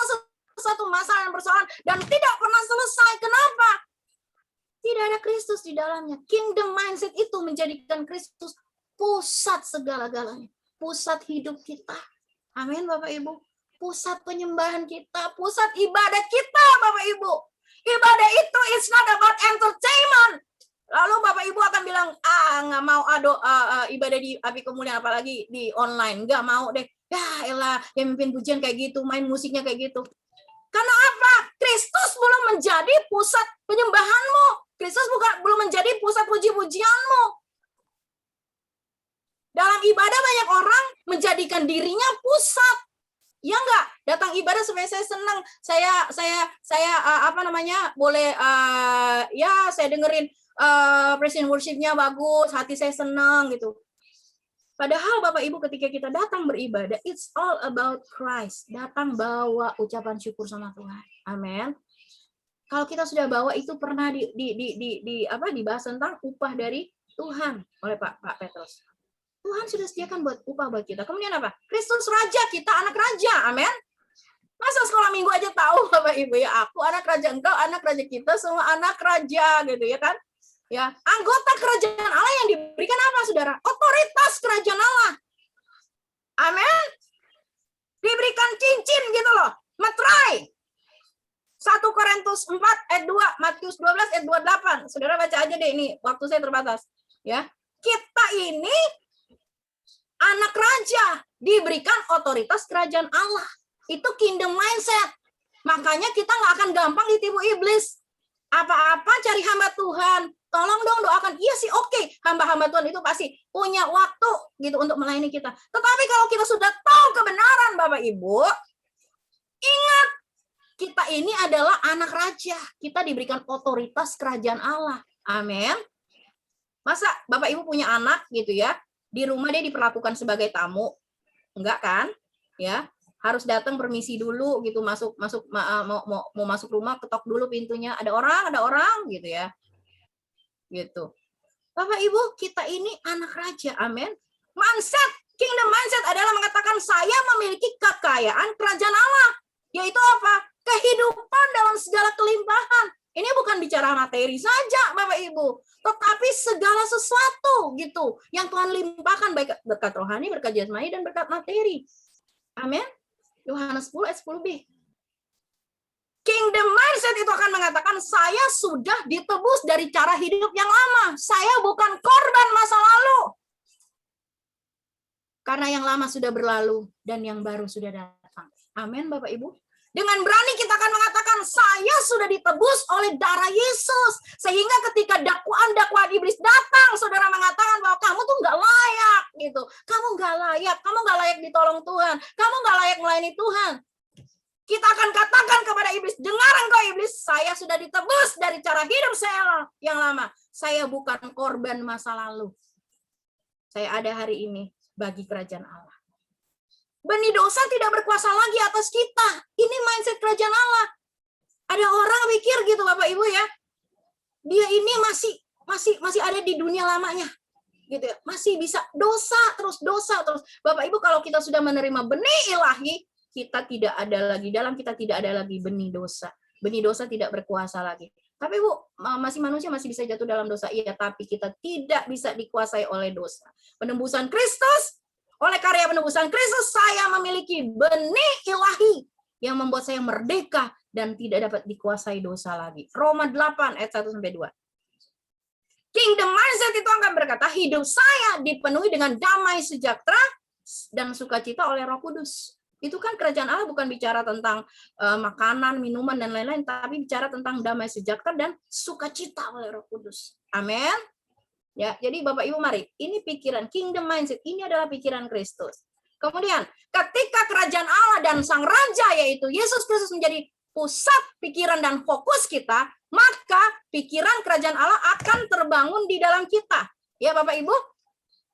sesuatu masalah dan persoalan dan tidak pernah selesai. Kenapa? Tidak ada Kristus di dalamnya. Kingdom mindset itu menjadikan Kristus pusat segala-galanya. Pusat hidup kita. Amin Bapak Ibu. Pusat penyembahan kita, pusat ibadah kita Bapak Ibu. Ibadah itu is not about entertainment. Lalu Bapak Ibu akan bilang, nggak mau ibadah di api kemuliaan, apalagi di online. Nggak mau deh. Ya elah, yang mimpin pujian kayak gitu, main musiknya kayak gitu. Karena apa? Kristus belum menjadi pusat penyembahanmu. Kristus belum menjadi pusat puji-pujianmu. Dalam ibadah banyak orang menjadikan dirinya pusat. Ya enggak, datang ibadah supaya saya senang, saya boleh saya dengerin present worship-nya bagus, hati saya senang gitu. Padahal Bapak Ibu ketika kita datang beribadah, it's all about Christ. Datang bawa ucapan syukur sama Tuhan. Amin. Kalau kita sudah bawa itu pernah dibahas tentang upah dari Tuhan oleh Pak Petrus. Tuhan sudah sediakan buat upah buat kita. Kemudian apa? Kristus Raja, kita anak Raja. Amin. Masa sekolah minggu aja tahu Bapak Ibu ya, aku anak Raja, engkau anak Raja, kita semua anak Raja gitu ya kan. Ya, anggota kerajaan Allah yang diberikan apa Saudara? Otoritas kerajaan Allah. Amin. Diberikan cincin gitu loh, meterai. 1 Korintus 4 ayat 2, Matius 12 ayat 28. Saudara baca aja deh ini, waktu saya terbatas. Ya. Kita ini anak raja, diberikan otoritas kerajaan Allah. Itu kingdom mindset. Makanya kita nggak akan gampang ditipu iblis. Apa-apa cari hamba Tuhan. Tolong dong doakan. Iya sih, oke. Hamba-hamba Tuhan itu pasti punya waktu gitu untuk melayani kita. Tetapi kalau kita sudah tahu kebenaran Bapak Ibu, ingat, kita ini adalah anak raja. Kita diberikan otoritas kerajaan Allah. Amin. Masa Bapak Ibu punya anak gitu ya, di rumah dia diperlakukan sebagai tamu? Enggak kan? Ya, harus datang permisi dulu gitu, mau masuk rumah, ketok dulu pintunya, ada orang gitu ya. Gitu. Bapak Ibu, kita ini anak raja. Amin. Mindset Kingdom mindset adalah mengatakan saya memiliki kekayaan kerajaan Allah. Yaitu apa? Kehidupan dalam segala kelimpahan. Ini bukan bicara materi saja, Bapak Ibu, tetapi segala sesuatu gitu yang Tuhan limpahkan, baik berkat rohani, berkat jasmani, dan berkat materi. Amin. Yohanes 10 ayat 10b. Kingdom mindset itu akan mengatakan saya sudah ditebus dari cara hidup yang lama. Saya bukan korban masa lalu. Karena yang lama sudah berlalu dan yang baru sudah datang. Amin, Bapak Ibu. Dengan berani kita akan mengatakan saya sudah ditebus oleh darah Yesus. Sehingga ketika dakwaan-dakwaan iblis datang, saudara mengatakan bahwa kamu tuh nggak layak gitu. Kamu nggak layak ditolong Tuhan. Kamu nggak layak melayani Tuhan. Kita akan katakan kepada iblis, dengar engkau iblis, saya sudah ditebus dari cara hidup saya yang lama. Saya bukan korban masa lalu. Saya ada hari ini bagi kerajaan Allah. Benih dosa tidak berkuasa lagi atas kita. Ini mindset kerajaan Allah. Ada orang pikir gitu Bapak Ibu ya. Dia ini masih ada di dunia lamanya. Gitu ya. Masih bisa dosa terus. Bapak Ibu, kalau kita sudah menerima benih ilahi, kita tidak ada lagi, dalam kita tidak ada lagi benih dosa. Benih dosa tidak berkuasa lagi. Tapi Bu, masih manusia masih bisa jatuh dalam dosa. Iya, tapi kita tidak bisa dikuasai oleh dosa. Penembusan Kristus, oleh karya penebusan Kristus, saya memiliki benih ilahi yang membuat saya merdeka dan tidak dapat dikuasai dosa lagi. Roma 8 ayat 1-2. Kingdom mindset itu akan berkata, hidup saya dipenuhi dengan damai sejahtera dan sukacita oleh Roh Kudus. Itu kan kerajaan Allah bukan bicara tentang makanan, minuman, dan lain-lain, tapi bicara tentang damai sejahtera dan sukacita oleh Roh Kudus. Amin. Ya, jadi Bapak Ibu mari, ini pikiran kingdom mindset, ini adalah pikiran Kristus. Kemudian, ketika kerajaan Allah dan Sang Raja yaitu Yesus Kristus menjadi pusat pikiran dan fokus kita, maka pikiran kerajaan Allah akan terbangun di dalam kita. Ya Bapak Ibu,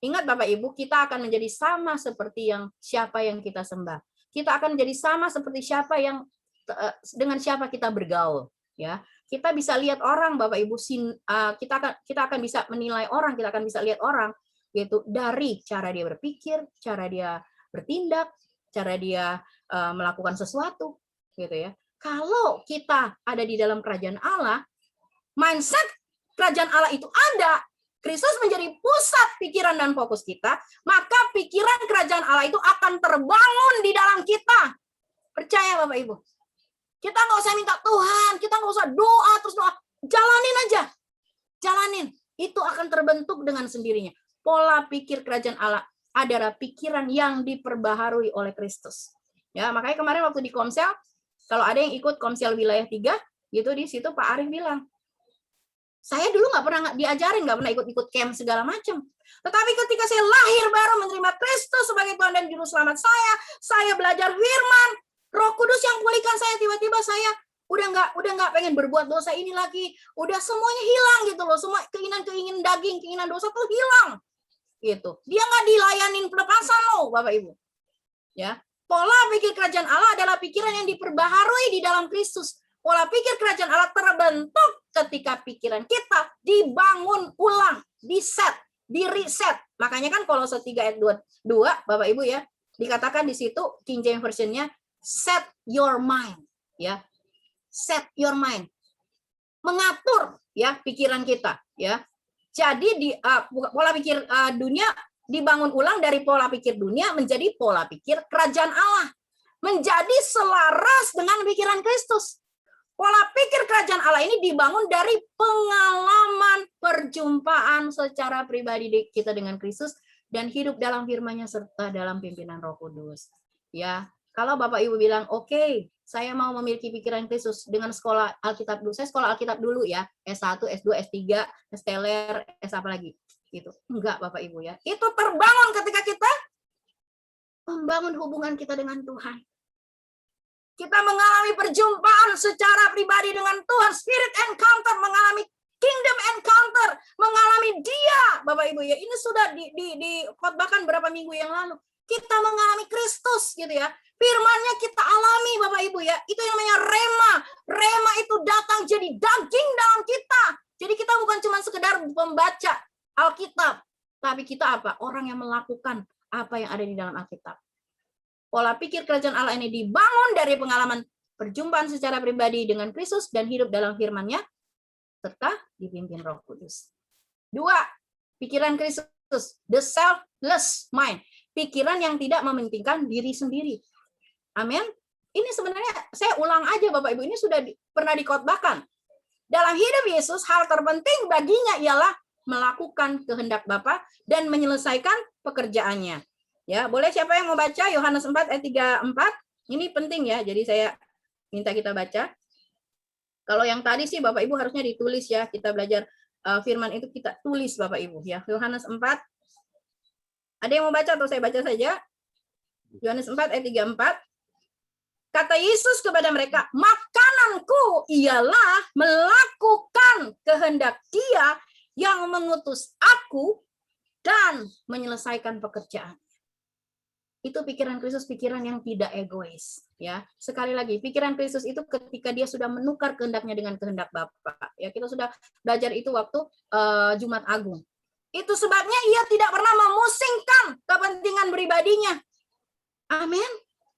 ingat Bapak Ibu, kita akan menjadi sama seperti siapa yang kita sembah. Kita akan menjadi sama seperti dengan siapa kita bergaul, ya. Kita bisa lihat orang Bapak Ibu, kita akan bisa menilai orang, kita akan bisa lihat orang yaitu dari cara dia berpikir, cara dia bertindak, cara dia melakukan sesuatu, gitu ya. Kalau kita ada di dalam kerajaan Allah, mindset kerajaan Allah itu ada, Kristus menjadi pusat pikiran dan fokus kita, maka pikiran kerajaan Allah itu akan terbangun di dalam kita. Percaya Bapak Ibu. Kita nggak usah minta Tuhan, kita nggak usah doa, terus doa. Jalanin aja. Jalanin. Itu akan terbentuk dengan sendirinya. Pola pikir kerajaan Allah adalah pikiran yang diperbaharui oleh Kristus. Ya, makanya kemarin waktu di Komsel, kalau ada yang ikut Komsel wilayah 3, gitu di situ Pak Arif bilang, saya dulu nggak pernah diajarin, nggak pernah ikut-ikut camp segala macam. Tetapi ketika saya lahir baru menerima Kristus sebagai Tuhan dan Juru Selamat saya belajar firman, Roh Kudus yang pulihkan saya, tiba-tiba saya udah nggak pengen berbuat dosa ini lagi, udah semuanya hilang gitu loh, semua keinginan daging, keinginan dosa tuh hilang, gitu. Dia nggak dilayanin pelepasan loh, Bapak Ibu. Ya, pola pikir kerajaan Allah adalah pikiran yang diperbaharui di dalam Kristus. Pola pikir kerajaan Allah terbentuk ketika pikiran kita dibangun ulang, di-set, di-reset. Makanya kan Kolose 3 ayat 2, Bapak Ibu ya, dikatakan di situ King James Version-nya set your mind, ya. Set your mind. Mengatur ya pikiran kita, ya. Jadi pola pikir dunia dibangun ulang dari pola pikir dunia menjadi pola pikir kerajaan Allah. Menjadi selaras dengan pikiran Kristus. Pola pikir kerajaan Allah ini dibangun dari pengalaman perjumpaan secara pribadi kita dengan Kristus dan hidup dalam firman-Nya serta dalam pimpinan Roh Kudus. Ya, kalau Bapak Ibu bilang, "Oke, saya mau memiliki pikiran Kristus dengan sekolah Alkitab dulu." Saya sekolah Alkitab dulu ya, S1, S2, S3, S-Teler, S apa lagi. Gitu. Enggak Bapak Ibu ya. Itu terbangun ketika kita membangun hubungan kita dengan Tuhan. Kita mengalami perjumpaan secara pribadi dengan Tuhan, spirit encounter, mengalami kingdom encounter, mengalami Dia, Bapak Ibu ya. Ini sudah dikhotbahkan berapa minggu yang lalu. Kita mengalami Kristus gitu ya. Firman-Nya kita alami Bapak Ibu ya. Itu yang namanya rema. Rema itu datang jadi daging dalam kita. Jadi kita bukan cuma sekedar membaca Alkitab, tapi kita apa? Orang yang melakukan apa yang ada di dalam Alkitab. Pola pikir kerajaan Allah ini dibangun dari pengalaman perjumpaan secara pribadi dengan Kristus dan hidup dalam firman-Nya serta dipimpin Roh Kudus. 2, pikiran Kristus, the selfless mind, pikiran yang tidak mementingkan diri sendiri. Amin. Ini sebenarnya saya ulang aja Bapak Ibu, ini sudah pernah dikhotbahkan. Dalam hidup Yesus, hal terpenting baginya ialah melakukan kehendak Bapa dan menyelesaikan pekerjaannya. Ya, boleh siapa yang mau baca Yohanes 4 ayat 34? Ini penting ya, jadi saya minta kita baca. Kalau yang tadi sih Bapak Ibu harusnya ditulis ya, kita belajar firman itu kita tulis Bapak Ibu ya. Yohanes 4. Ada yang mau baca atau saya baca saja? Yohanes 4 ayat 34. Kata Yesus kepada mereka, makananku ialah melakukan kehendak Dia yang mengutus aku dan menyelesaikan pekerjaan. Itu pikiran Kristus, pikiran yang tidak egois. Ya, sekali lagi, pikiran Kristus itu ketika dia sudah menukar kehendaknya dengan kehendak Bapa. Ya, kita sudah belajar itu waktu Jumat Agung. Itu sebabnya ia tidak pernah memusingkan kepentingan pribadinya. Amin.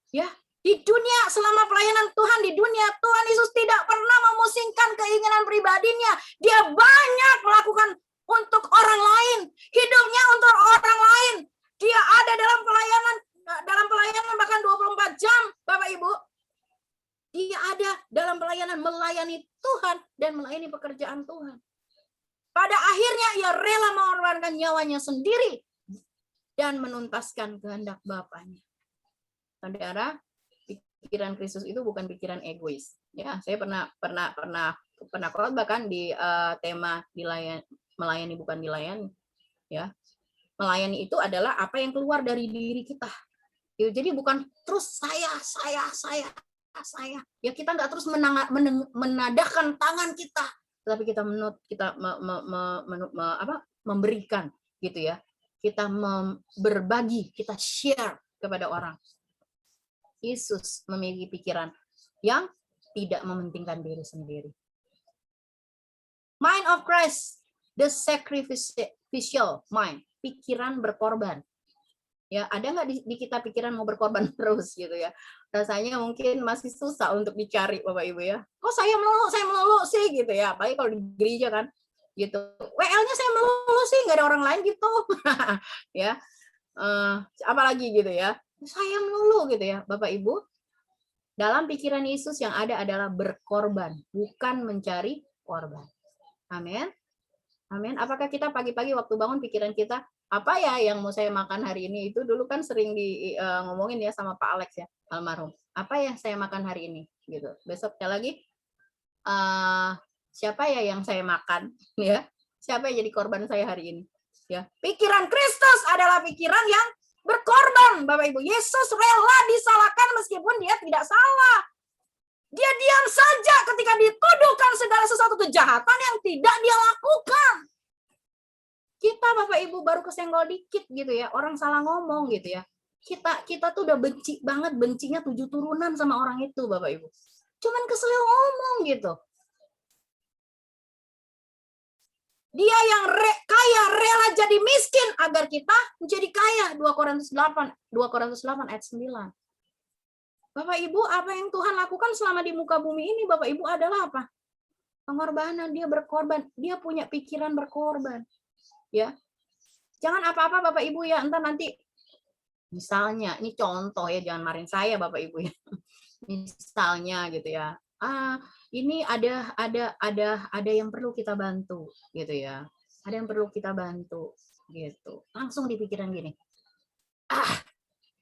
Ya, di dunia selama pelayanan Tuhan di dunia, Tuhan Yesus tidak pernah memusingkan keinginan pribadinya. Dia banyak melakukan untuk orang lain, hidupnya untuk orang lain. Dia ada dalam pelayanan bahkan 24 jam, Bapak Ibu. Dia ada dalam pelayanan melayani Tuhan dan melayani pekerjaan Tuhan. Pada akhirnya ia rela mengorbankan nyawanya sendiri dan menuntaskan kehendak Bapaknya. Saudara, pikiran Kristus itu bukan pikiran egois. Ya, saya pernah khotbah kan di tema melayani bukan dilayani. Ya, melayani itu adalah apa yang keluar dari diri kita. Jadi bukan terus saya. Ya, kita nggak terus menadahkan tangan kita, tetapi kita memberikan gitu ya. Kita berbagi, kita share kepada orang. Yesus memiliki pikiran yang tidak mementingkan diri sendiri. Mind of Christ, the sacrificial mind, pikiran berkorban. Ya, ada nggak di kita pikiran mau berkorban terus gitu ya? Rasanya mungkin masih susah untuk dicari Bapak Ibu ya. Kok saya melulu sih gitu ya? Apalagi kalau di gereja kan gitu. WL-nya saya melulu sih, nggak ada orang lain gitu. Ya, apalagi gitu ya. Saya melulu gitu ya, Bapak Ibu. Dalam pikiran Yesus yang ada adalah berkorban, bukan mencari korban. Amin. Amin. Apakah kita pagi-pagi waktu bangun pikiran kita, apa ya yang mau saya makan hari ini? Itu dulu kan sering ngomongin ya sama Pak Alex ya, almarhum. Apa ya saya makan hari ini? Gitu. Besoknya lagi, siapa ya yang saya makan? Ya, siapa yang jadi korban saya hari ini? Ya, pikiran Kristus adalah pikiran yang berkorban, Bapak Ibu. Yesus rela disalahkan meskipun dia tidak salah. Dia diam saja ketika dituduhkan segala sesuatu kejahatan yang tidak dia lakukan. Kita Bapak Ibu baru kesenggol dikit gitu ya, orang salah ngomong gitu ya. Kita tuh udah benci banget, bencinya 7 turunan sama orang itu Bapak Ibu. Cuman kesel ngomong gitu. Dia yang kaya rela jadi miskin agar kita menjadi kaya. 2 Korintus 8 ayat 9. Bapak Ibu, apa yang Tuhan lakukan selama di muka bumi ini Bapak Ibu adalah apa? Pengorbanan, dia berkorban, dia punya pikiran berkorban. Ya. Jangan apa-apa Bapak Ibu ya, entar nanti misalnya, ini contoh ya, jangan marahin saya Bapak Ibu ya. Misalnya gitu ya. Ini ada yang perlu kita bantu gitu ya. Ada yang perlu kita bantu gitu. Langsung di pikiran gini.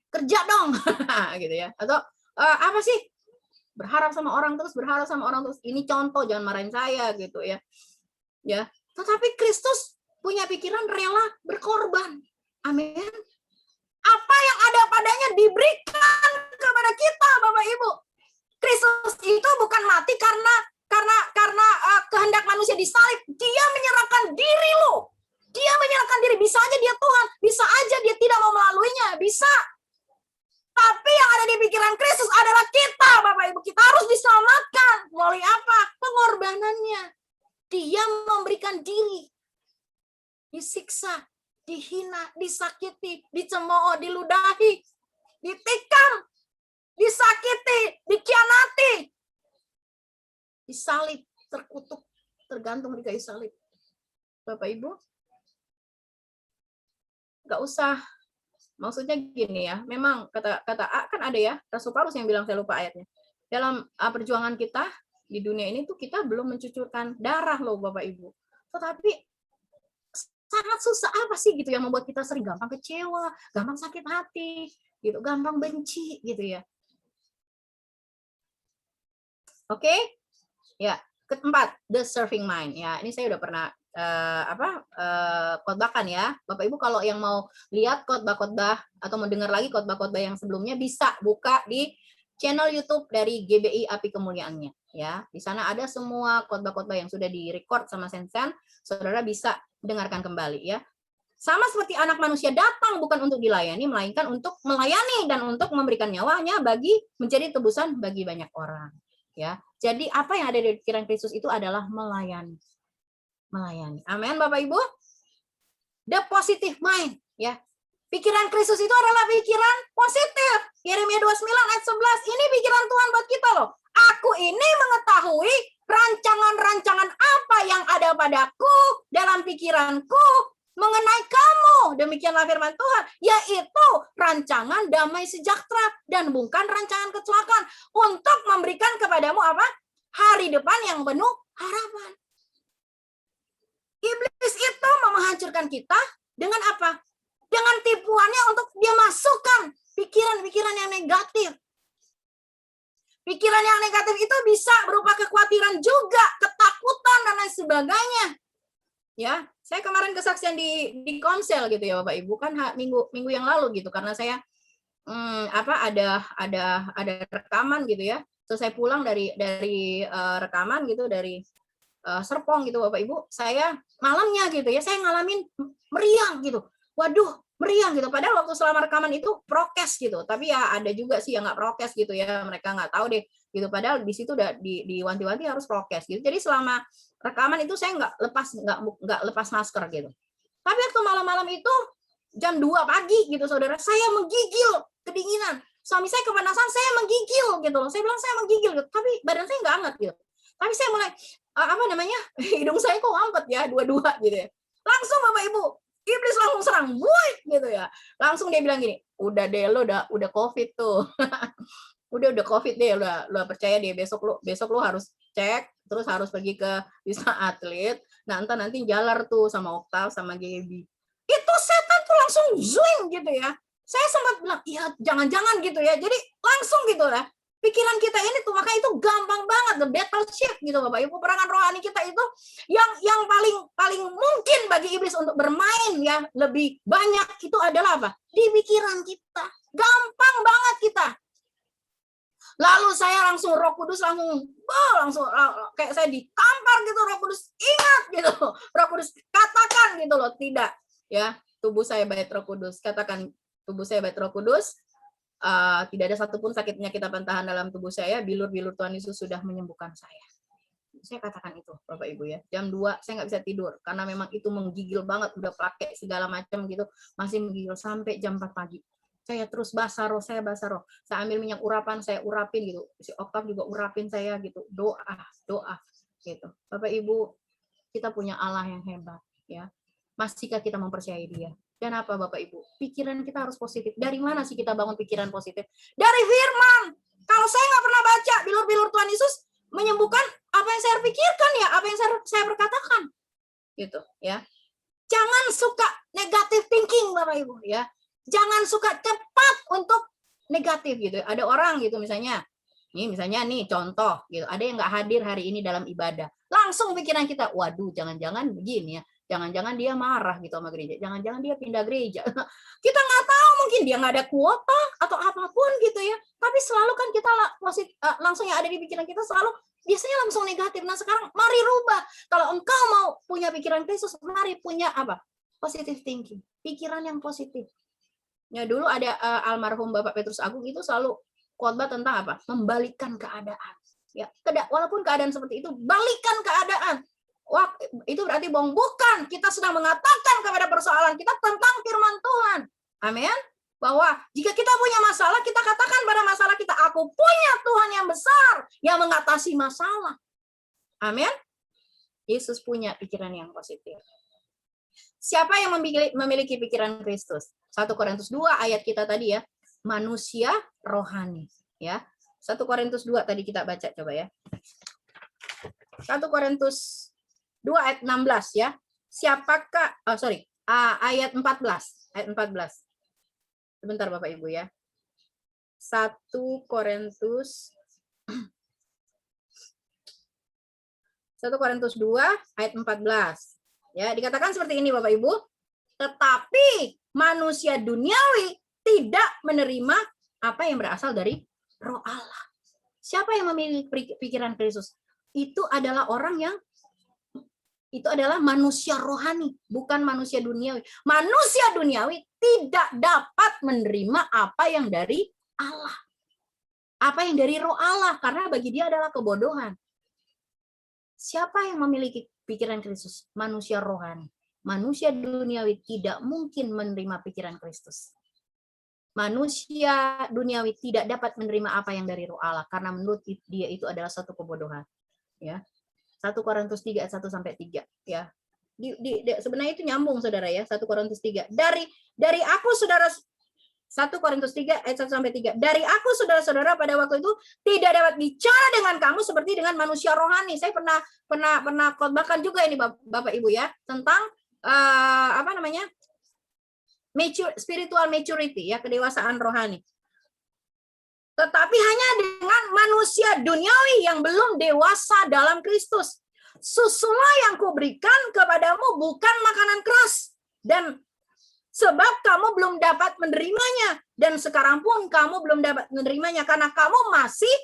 Kerja dong gitu ya. Atau apa sih? Berharap sama orang terus. Ini contoh, jangan marahin saya gitu ya. Ya. Tetapi Kristus punya pikiran rela berkorban. Amin. Apa yang ada padanya diberikan kepada kita, Bapak Ibu. Kristus itu bukan mati karena kehendak manusia disalib. Dia menyerahkan diri loh. Dia menyerahkan diri. Bisa aja dia Tuhan, bisa aja dia tidak mau melaluinya, bisa. Tapi yang ada di pikiran Kristus adalah kita, Bapak Ibu. Kita harus diselamatkan. Melalui apa? Pengorbanannya. Dia memberikan diri. Disiksa. dihina, disakiti, dicemooh, diludahi, ditikam, disakiti, dikhianati, disalib, terkutuk, tergantung di kayu salib. Bapak Ibu, nggak usah, maksudnya gini ya, memang kata A kan ada ya, Rasul Paulus yang bilang, saya lupa ayatnya. Dalam perjuangan kita di dunia ini tuh kita belum mencucurkan darah loh Bapak Ibu. Tetapi sangat susah apa sih gitu yang membuat kita sering gampang kecewa, gampang sakit hati, gitu, gampang benci gitu ya. Oke? Ya, keempat, the serving mind. Ya, ini saya udah pernah khotbahkan ya. Bapak Ibu kalau yang mau lihat khotbah-khotbah atau mau dengar lagi khotbah-khotbah yang sebelumnya bisa buka di channel YouTube dari GBI Api Kemuliaannya ya. Di sana ada semua khotbah-khotbah yang sudah direcord sama Sensen. Saudara bisa dengarkan kembali ya. Sama seperti anak manusia datang bukan untuk dilayani, melainkan untuk melayani dan untuk memberikan nyawanya bagi menjadi tebusan bagi banyak orang. Ya, jadi apa yang ada di pikiran Kristus itu adalah melayani. Melayani. Amin, Bapak Ibu. The positive mind, ya. Pikiran Kristus itu adalah pikiran positif. Yeremia 29 ayat 11. Ini pikiran Tuhan buat kita loh. Aku ini mengetahui rancangan-rancangan apa yang ada padaku dalam pikiranku mengenai kamu. Demikianlah firman Tuhan, yaitu rancangan damai sejahtera dan bukan rancangan kecelakaan, untuk memberikan kepadamu apa? Hari depan yang penuh harapan. Iblis itu mau menghancurkan kita dengan apa? Dengan tipuannya untuk dia masukkan pikiran-pikiran yang negatif. Pikiran yang negatif itu bisa berupa kekhawatiran juga, ketakutan dan lain sebagainya. Ya, saya kemarin kesaksian di konsel gitu ya Bapak Ibu, kan minggu yang lalu gitu, karena saya ada rekaman gitu ya. Selesai pulang dari rekaman gitu dari Serpong gitu Bapak Ibu, saya malamnya gitu ya, saya ngalamin meriang gitu. Waduh, meriang gitu. Padahal waktu selama rekaman itu prokes gitu. Tapi ya ada juga sih yang nggak prokes gitu ya. Mereka nggak tahu deh gitu. Padahal di situ udah diwanti-wanti harus prokes gitu. Jadi selama rekaman itu saya nggak lepas masker gitu. Tapi waktu malam-malam itu jam 2 pagi gitu saudara, saya menggigil kedinginan. Suami saya kepanasan, saya menggigil gitu loh. Saya bilang saya menggigil gitu. Tapi badan saya nggak hangat gitu. Tapi saya mulai hidung saya kok mampet ya, dua-dua gitu ya. Langsung Bapak Ibu, iblis langsung serang, buik gitu ya. Langsung dia bilang gini, udah deh lo udah COVID tuh. udah COVID deh, lo percaya deh besok lo harus cek, terus harus pergi ke Wisma Atlet. Nah, nanti jalar tuh sama Oktav sama Gaby. Itu setan tuh langsung zoom gitu ya. Saya sempat bilang, iya jangan-jangan gitu ya. Jadi langsung gitu lah. Pikiran kita ini tuh makanya itu gampang banget the battleship gitu Bapak Ibu. Peperangan rohani kita itu yang paling mungkin bagi iblis untuk bermain ya lebih banyak itu adalah apa? Di pikiran kita. Gampang banget kita. Lalu saya langsung Roh Kudus langsung kayak saya ditampar gitu, Roh Kudus ingat gitu. Roh Kudus katakan gitu loh, tidak ya, tubuh saya bait Roh Kudus. Katakan tubuh saya bait Roh Kudus. Tidak ada satupun sakit penyakit apa tahan dalam tubuh saya, bilur-bilur Tuhan Yesus sudah menyembuhkan saya. Saya katakan itu Bapak Ibu ya. Jam 2 saya nggak bisa tidur karena memang itu menggigil banget, udah pakai segala macam gitu, masih menggigil sampai jam 4 pagi. Saya terus basah roh. Saya ambil minyak urapan, saya urapin gitu. Si Oktav juga urapin saya gitu. Doa gitu. Bapak Ibu, kita punya Allah yang hebat ya. Masihkah kita mempercayai Dia? Dan apa Bapak Ibu? Pikiran kita harus positif. Dari mana sih kita bangun pikiran positif? Dari firman. Kalau saya nggak pernah baca bilur-bilur Tuhan Yesus menyembuhkan, apa yang saya pikirkan ya, apa yang saya berkatakan. Gitu ya. Jangan suka negative thinking Bapak Ibu ya. Jangan suka cepat untuk negatif gitu. Ada orang gitu misalnya nih contoh gitu. Ada yang nggak hadir hari ini dalam ibadah. Langsung pikiran kita, waduh jangan-jangan begini ya. Jangan-jangan dia marah gitu sama gereja. Jangan-jangan dia pindah gereja. Kita nggak tahu, mungkin dia nggak ada kuota atau apapun gitu ya. Tapi selalu kan kita langsung yang ada di pikiran kita selalu biasanya langsung negatif. Nah sekarang mari rubah. Kalau engkau mau punya pikiran Kristus, mari punya apa? Positive thinking. Pikiran yang positif. Ya dulu ada almarhum Bapak Petrus Agung itu selalu khotbah tentang apa? Membalikkan keadaan. Ya, walaupun keadaan seperti itu, balikan keadaan. Wah, itu berarti bohong. Bukan, kita sedang mengatakan kepada persoalan kita tentang firman Tuhan. Amin. Bahwa jika kita punya masalah, kita katakan pada masalah kita, aku punya Tuhan yang besar yang mengatasi masalah. Amin. Yesus punya pikiran yang positif. Siapa yang memiliki pikiran Kristus? 1 Korintus 2 ayat kita tadi ya. Manusia rohani. Ya. 1 Korintus 2 tadi kita baca coba ya. 1 Korintus 2 ayat 16 ya. Siapakah ayat 14. Ayat 14. Sebentar Bapak Ibu ya. 1 Korintus 2 ayat 14. Ya, dikatakan seperti ini Bapak Ibu. Tetapi manusia duniawi tidak menerima apa yang berasal dari Roh Allah. Siapa yang memiliki pikiran Kristus? Itu adalah orang yang manusia rohani, bukan manusia duniawi. Manusia duniawi tidak dapat menerima apa yang dari Allah. Apa yang dari Roh Allah, karena bagi dia adalah kebodohan. Siapa yang memiliki pikiran Kristus? Manusia rohani. Manusia duniawi tidak mungkin menerima pikiran Kristus. Manusia duniawi tidak dapat menerima apa yang dari Roh Allah, karena menurut dia itu adalah satu kebodohan. Ya. 1 Korintus 3 ayat 1 sampai 3 ya. Sebenarnya itu nyambung Saudara ya, 1 Korintus 3. Dari aku Saudara 1 Korintus 3 ayat 1 sampai 3. Dari aku saudara-saudara pada waktu itu tidak dapat bicara dengan kamu seperti dengan manusia rohani. Saya pernah khotbahkan juga ini Bapak Ibu ya, tentang spiritual maturity ya, kedewasaan rohani. Tetapi hanya dengan manusia duniawi yang belum dewasa dalam Kristus. Susulah yang kuberikan kepadamu bukan makanan keras, dan sebab kamu belum dapat menerimanya, dan sekarang pun kamu belum dapat menerimanya karena kamu masih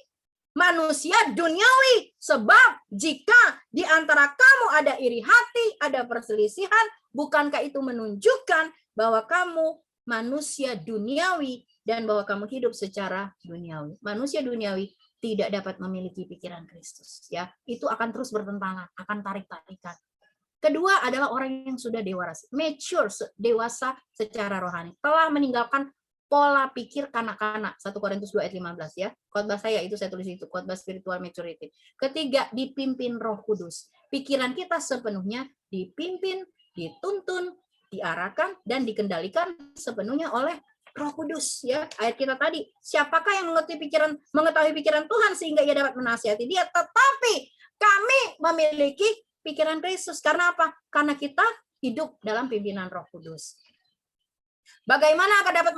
manusia duniawi. Sebab jika di antara kamu ada iri hati, ada perselisihan, bukankah itu menunjukkan bahwa kamu manusia duniawi dan bahwa kamu hidup secara duniawi? Manusia duniawi tidak dapat memiliki pikiran Kristus. Ya, itu akan terus bertentangan, akan tarik-tarikan. Kedua adalah orang yang sudah dewasa, mature, dewasa secara rohani, telah meninggalkan pola pikir kanak-kanak. 1 Korintus 2 ayat 15 ya. Khotbah saya itu saya tulis itu, khotbah spiritual maturity. Ketiga, dipimpin Roh Kudus. Pikiran kita sepenuhnya dipimpin, dituntun, diarahkan dan dikendalikan sepenuhnya oleh Roh Kudus ya. Ayat kita tadi, siapakah yang mengetahui pikiran Tuhan sehingga ia dapat menasihati dia? Tetapi kami memiliki pikiran Kristus. Karena apa? Karena kita hidup dalam pimpinan Roh Kudus. Bagaimana akan dapat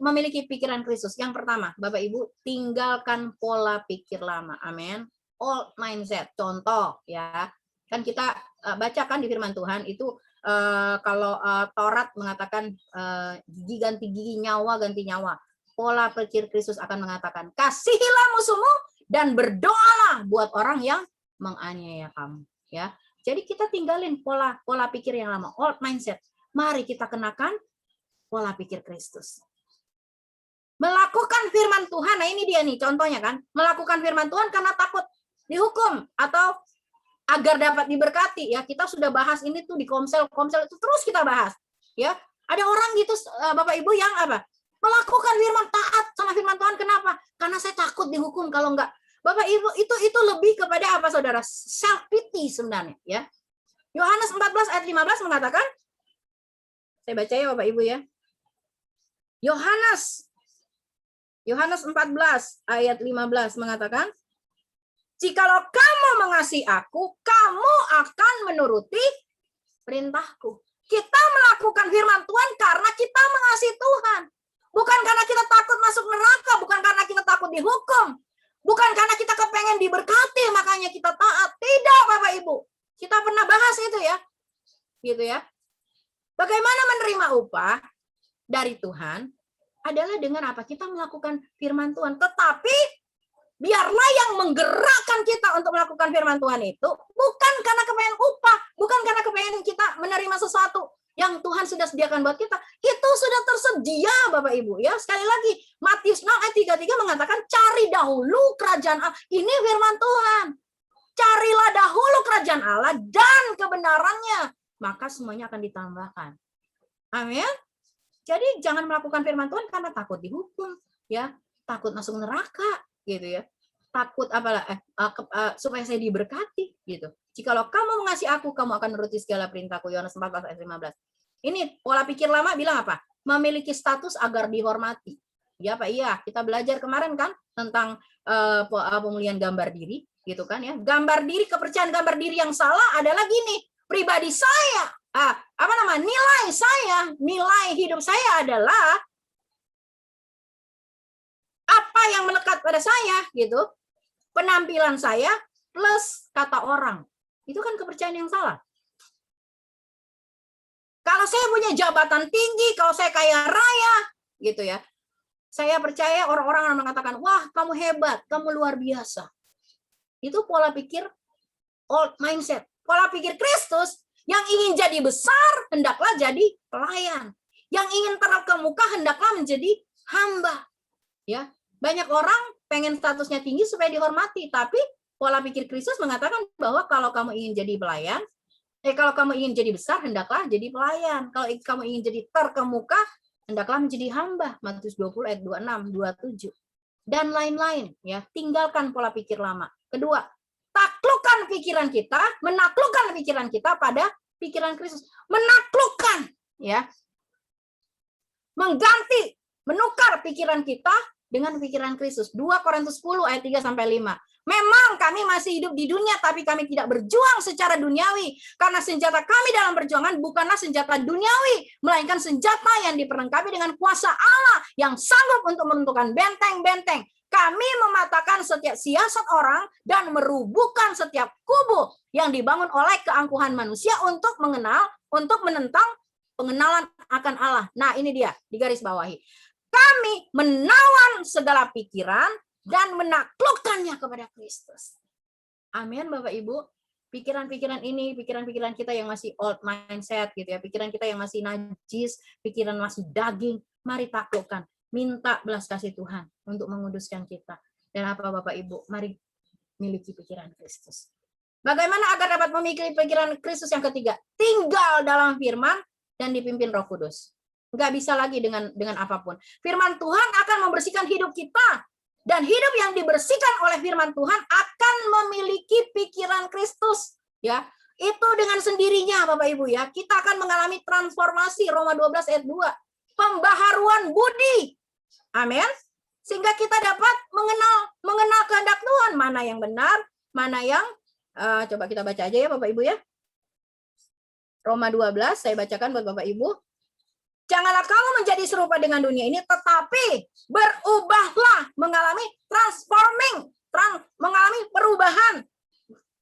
memiliki pikiran Kristus? Yang pertama, Bapak Ibu, tinggalkan pola pikir lama. Amin. Old mindset. Contoh ya, kan kita bacakan di firman Tuhan itu kalau Taurat mengatakan gigi ganti gigi, nyawa ganti nyawa. Pola pikir Kristus akan mengatakan, kasihilah musuhmu dan berdoalah buat orang yang menganiaya kamu. Ya, jadi kita tinggalin pola pikir yang lama, old mindset. Mari kita kenakan pola pikir Kristus. Melakukan firman Tuhan, nah ini dia nih contohnya kan, melakukan firman Tuhan karena takut dihukum atau agar dapat diberkati ya. Kita sudah bahas ini tuh di komsel itu terus kita bahas ya. Ada orang gitu Bapak Ibu yang apa? Melakukan firman, taat sama firman Tuhan. Kenapa? Karena saya takut dihukum kalau enggak. Bapak Ibu, itu lebih kepada apa Saudara? Self pity sebenarnya ya. Yohanes 14 ayat 15 mengatakan, saya baca ya Bapak Ibu ya. Yohanes 14 ayat 15 mengatakan, jikalau kamu mengasihi aku, kamu akan menuruti perintahku. Kita melakukan firman Tuhan karena kita mengasihi Tuhan. Bukan karena kita takut masuk neraka, bukan karena kita takut dihukum. Bukan karena kita kepengen diberkati, makanya kita taat. Tidak, Bapak Ibu. Kita pernah bahas itu ya. Gitu ya. Bagaimana menerima upah dari Tuhan adalah dengan apa? Kita melakukan firman Tuhan. Tetapi biarlah yang menggerakkan kita untuk melakukan firman Tuhan itu bukan karena kepengen upah, bukan karena kepengen kita menerima sesuatu yang Tuhan sudah sediakan buat kita. Itu sudah tersedia Bapak Ibu ya. Sekali lagi, Matius 6 ayat 33 mengatakan cari dahulu kerajaan Allah. Ini firman Tuhan. Carilah dahulu kerajaan Allah dan kebenarannya, maka semuanya akan ditambahkan. Amin. Jadi jangan melakukan firman Tuhan karena takut dihukum, ya, takut masuk neraka, gitu ya. Takut supaya saya diberkati, gitu. Jikalau kamu mengasihi aku, kamu akan menuruti segala perintahku. Yohanes 14 ayat 15. Ini pola pikir lama bilang apa? Memiliki status agar dihormati. Ya Pak, iya. Kita belajar kemarin kan tentang pemulihan gambar diri, gitu kan ya. Gambar diri, kepercayaan gambar diri yang salah adalah gini. Pribadi saya, nilai hidup saya adalah apa yang melekat pada saya, gitu. Penampilan saya plus kata orang. Itu kan kepercayaan yang salah. Kalau saya punya jabatan tinggi, kalau saya kaya raya, gitu ya. Saya percaya orang-orang akan mengatakan, wah kamu hebat, kamu luar biasa. Itu pola pikir old mindset. Pola pikir Kristus, yang ingin jadi besar, hendaklah jadi pelayan. Yang ingin terkemuka, hendaklah menjadi hamba. Ya, banyak orang pengen statusnya tinggi supaya dihormati, tapi pola pikir Kristus mengatakan bahwa kalau kamu ingin jadi pelayan, kalau kamu ingin jadi besar, hendaklah jadi pelayan. Kalau kamu ingin jadi terkemuka, hendaklah menjadi hamba. Matius 20 ayat 26, 27. Dan lain-lain, ya. Tinggalkan pola pikir lama. Kedua, taklukkan pikiran kita, menaklukkan pikiran kita pada pikiran Kristus. Menaklukkan, ya. Mengganti, menukar pikiran kita dengan pikiran Kristus. 2 Korintus 10 ayat 3 sampai 5. Memang kami masih hidup di dunia, tapi kami tidak berjuang secara duniawi. Karena senjata kami dalam perjuangan bukanlah senjata duniawi, melainkan senjata yang diperlengkapi dengan kuasa Allah yang sanggup untuk menentukan benteng-benteng. Kami mematahkan setiap siasat orang dan merubuhkan setiap kubu yang dibangun oleh keangkuhan manusia untuk menentang pengenalan akan Allah. Nah, ini dia, di garis bawahi. Kami menawan segala pikiran dan menaklukkannya kepada Kristus. Amin, Bapak Ibu. Pikiran-pikiran ini, pikiran-pikiran kita yang masih old mindset, gitu ya, pikiran kita yang masih najis, pikiran masih daging, mari taklukkan. Minta belas kasih Tuhan untuk menguduskan kita. Dan apa Bapak Ibu? Mari miliki pikiran Kristus. Bagaimana agar dapat memiliki pikiran Kristus yang ketiga? Tinggal dalam firman dan dipimpin Roh Kudus. Nggak bisa lagi dengan apapun. Firman Tuhan akan membersihkan hidup kita. Dan hidup yang dibersihkan oleh firman Tuhan akan memiliki pikiran Kristus. Ya, itu dengan sendirinya Bapak Ibu ya. Kita akan mengalami transformasi, Roma 12 ayat 2. Pembaharuan budi. Amin. Sehingga kita dapat mengenal kehendak Tuhan. Mana yang benar, mana yang coba kita baca aja ya Bapak Ibu ya. Roma 12, saya bacakan buat Bapak Ibu. Janganlah kamu menjadi serupa dengan dunia ini, tetapi berubahlah, mengalami mengalami perubahan.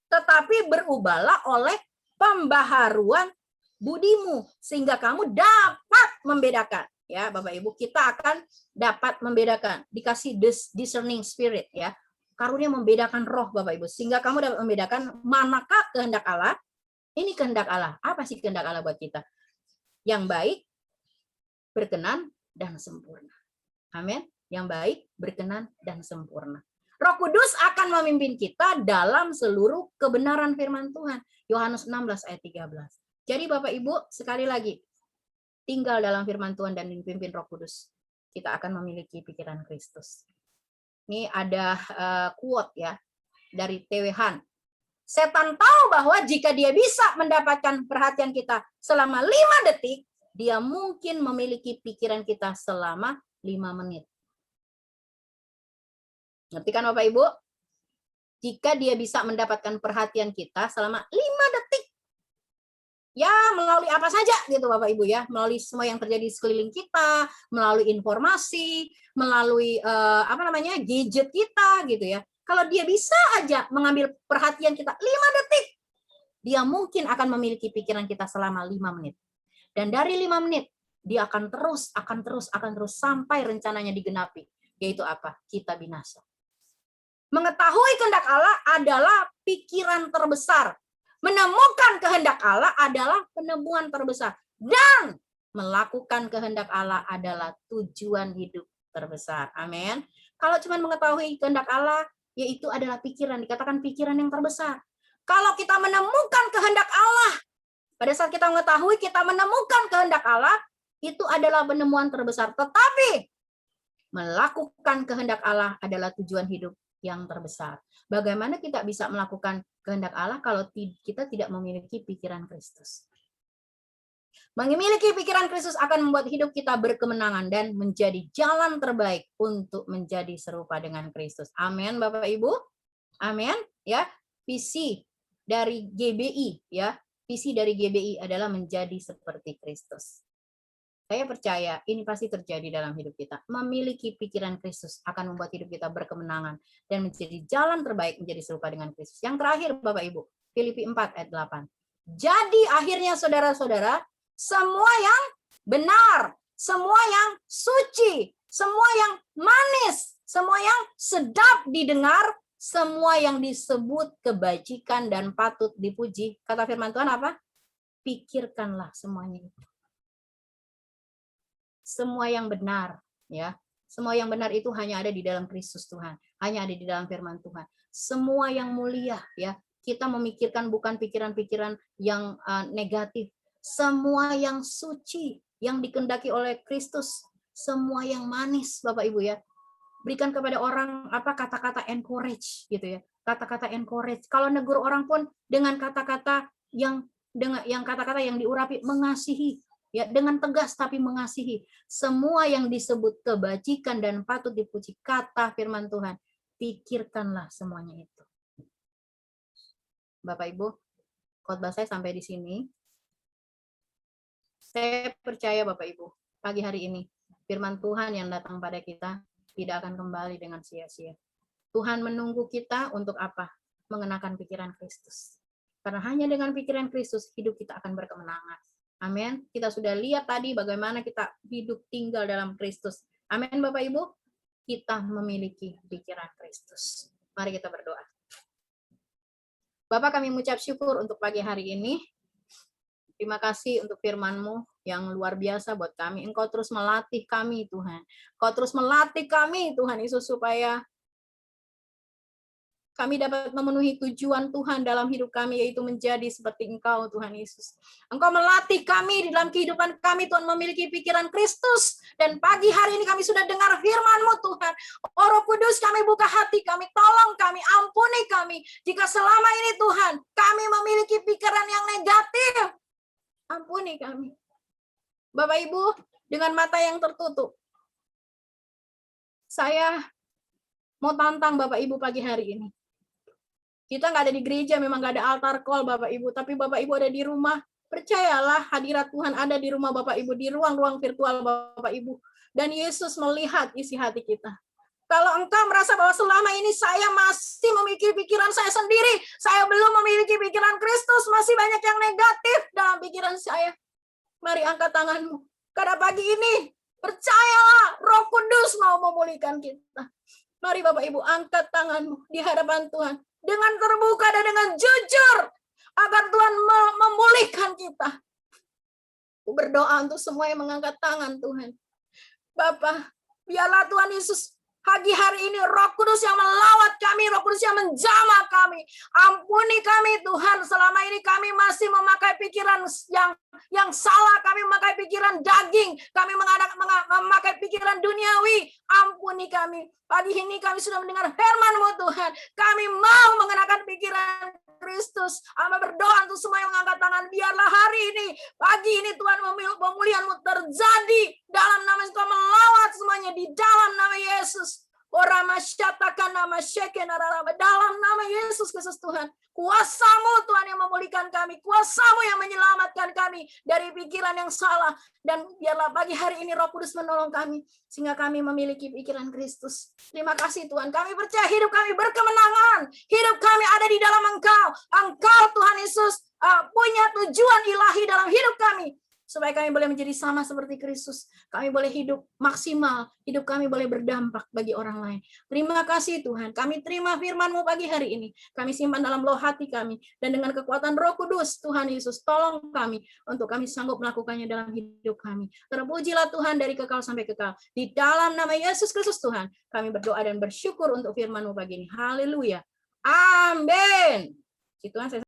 Tetapi berubahlah oleh pembaharuan budimu, sehingga kamu dapat membedakan. Ya, Bapak Ibu, kita akan dapat membedakan. Dikasih discerning spirit, ya. Karunia membedakan roh, Bapak Ibu, sehingga kamu dapat membedakan manakah kehendak Allah. Ini kehendak Allah. Apa sih kehendak Allah buat kita? Yang baik, berkenan, dan sempurna. Amin. Yang baik, berkenan, dan sempurna. Roh Kudus akan memimpin kita dalam seluruh kebenaran firman Tuhan. Yohanes 16 ayat 13. Jadi Bapak Ibu, sekali lagi, tinggal dalam firman Tuhan dan dipimpin Roh Kudus. Kita akan memiliki pikiran Kristus. Ini ada quote ya dari T.W. Han. Setan tahu bahwa jika dia bisa mendapatkan perhatian kita selama 5 detik, dia mungkin memiliki pikiran kita selama 5 menit. Ngerti kan Bapak Ibu? Jika dia bisa mendapatkan perhatian kita selama 5 detik. Ya, melalui apa saja gitu Bapak Ibu ya. Melalui semua yang terjadi di sekeliling kita, melalui informasi, melalui gadget kita gitu ya. Kalau dia bisa aja mengambil perhatian kita 5 detik, dia mungkin akan memiliki pikiran kita selama 5 menit. Dan dari 5 menit, dia akan terus sampai rencananya digenapi. Yaitu apa? Kita binasa. Mengetahui kehendak Allah adalah pikiran terbesar. Menemukan kehendak Allah adalah penemuan terbesar. Dan melakukan kehendak Allah adalah tujuan hidup terbesar. Amin. Kalau cuma mengetahui kehendak Allah, yaitu adalah pikiran, dikatakan pikiran yang terbesar. Kalau kita menemukan kehendak Allah, pada saat kita mengetahui kita menemukan kehendak Allah, itu adalah penemuan terbesar. Tetapi melakukan kehendak Allah adalah tujuan hidup yang terbesar. Bagaimana kita bisa melakukan kehendak Allah kalau kita tidak memiliki pikiran Kristus? Memiliki pikiran Kristus akan membuat hidup kita berkemenangan dan menjadi jalan terbaik untuk menjadi serupa dengan Kristus. Amin, Bapak Ibu. Amin. Ya, visi dari GBI, ya, visi dari GBI adalah menjadi seperti Kristus. Saya percaya ini pasti terjadi dalam hidup kita. Memiliki pikiran Kristus akan membuat hidup kita berkemenangan dan menjadi jalan terbaik menjadi serupa dengan Kristus. Yang terakhir, Bapak Ibu, Filipi 4 ayat 8. Jadi akhirnya saudara-saudara, semua yang benar, semua yang suci, semua yang manis, semua yang sedap didengar, semua yang disebut kebajikan dan patut dipuji. Kata firman Tuhan apa? Pikirkanlah semuanya itu. Semua yang benar, ya. Semua yang benar itu hanya ada di dalam Kristus Tuhan, hanya ada di dalam firman Tuhan. Semua yang mulia, ya. Kita memikirkan bukan pikiran-pikiran yang negatif. Semua yang suci, yang dikehendaki oleh Kristus, semua yang manis, Bapak Ibu, ya. Berikan kepada orang apa kata-kata encourage gitu ya. Kata-kata encourage. Kalau negur orang pun dengan kata-kata yang kata-kata yang diurapi, mengasihi. Ya, dengan tegas tapi mengasihi. Semua yang disebut kebajikan dan patut dipuji, kata firman Tuhan, pikirkanlah semuanya itu. Bapak Ibu, khotbah saya sampai di sini. Saya percaya Bapak Ibu, pagi hari ini firman Tuhan yang datang pada kita tidak akan kembali dengan sia-sia. Tuhan menunggu kita untuk apa? Mengenakan pikiran Kristus. Karena hanya dengan pikiran Kristus hidup kita akan berkemenangan. Amin. Kita sudah lihat tadi bagaimana kita hidup tinggal dalam Kristus. Amin, Bapak Ibu. Kita memiliki pikiran Kristus. Mari kita berdoa. Bapak, kami mengucap syukur untuk pagi hari ini. Terima kasih untuk firman-Mu yang luar biasa buat kami. Engkau terus melatih kami, Tuhan. Engkau terus melatih kami, Tuhan Yesus, supaya kami dapat memenuhi tujuan Tuhan dalam hidup kami, yaitu menjadi seperti Engkau, Tuhan Yesus. Engkau melatih kami di dalam kehidupan kami, Tuhan, memiliki pikiran Kristus. Dan pagi hari ini kami sudah dengar firman-Mu, Tuhan. Oh Roh Kudus, kami buka hati kami, tolong kami, ampuni kami. Jika selama ini, Tuhan, kami memiliki pikiran yang negatif, ampuni kami. Bapak Ibu, dengan mata yang tertutup, saya mau tantang Bapak Ibu pagi hari ini. Kita nggak ada di gereja, memang nggak ada altar call Bapak Ibu, tapi Bapak Ibu ada di rumah. Percayalah hadirat Tuhan ada di rumah Bapak Ibu, di ruang-ruang virtual Bapak Ibu. Dan Yesus melihat isi hati kita. Kalau engkau merasa bahwa selama ini saya masih memiliki pikiran saya sendiri, saya belum memiliki pikiran Kristus, masih banyak yang negatif dalam pikiran saya. Mari angkat tanganmu. Karena pagi ini, percayalah Roh Kudus mau memulihkan kita. Mari Bapak Ibu angkat tanganmu di hadapan Tuhan. Dengan terbuka dan dengan jujur. Agar Tuhan memulihkan kita. Berdoa untuk semua yang mengangkat tangan Tuhan. Bapa, biarlah Tuhan Yesus pagi hari ini Roh Kudus yang melawat kami, Roh Kudus yang menjamah kami. Ampuni kami Tuhan, selama ini kami masih memakai pikiran yang salah, kami memakai pikiran daging, kami memakai pikiran duniawi. Ampuni kami. Pagi ini kami sudah mendengar firman-Mu Tuhan. Kami mau mengenakan pikiran Kristus. Kami berdoa untuk semua yang mengangkat tangan. Biarlah hari ini, pagi ini Tuhan pemulihan-Mu terjadi. Dalam nama Engkau melawat semuanya di dalam nama Yesus. Dalam nama Yesus Kristus Tuhan. Kuasa-Mu Tuhan yang memulihkan kami. Kuasa-Mu yang menyelamatkan kami dari pikiran yang salah. Dan biarlah pagi hari ini Roh Kudus menolong kami. Sehingga kami memiliki pikiran Kristus. Terima kasih Tuhan. Kami percaya hidup kami berkemenangan. Hidup kami ada di dalam Engkau. Engkau Tuhan Yesus punya tujuan ilahi dalam hidup kami. supaya kami boleh menjadi sama seperti Kristus. Kami boleh hidup maksimal, hidup kami boleh berdampak bagi orang lain. Terima kasih Tuhan, kami terima firman-Mu pagi hari ini. Kami simpan dalam loh hati kami, dan dengan kekuatan Roh Kudus, Tuhan Yesus, tolong kami untuk kami sanggup melakukannya dalam hidup kami. Terpujilah Tuhan dari kekal sampai kekal. Di dalam nama Yesus Kristus Tuhan, kami berdoa dan bersyukur untuk firman-Mu pagi ini. Haleluya. Amin. Tuhan, saya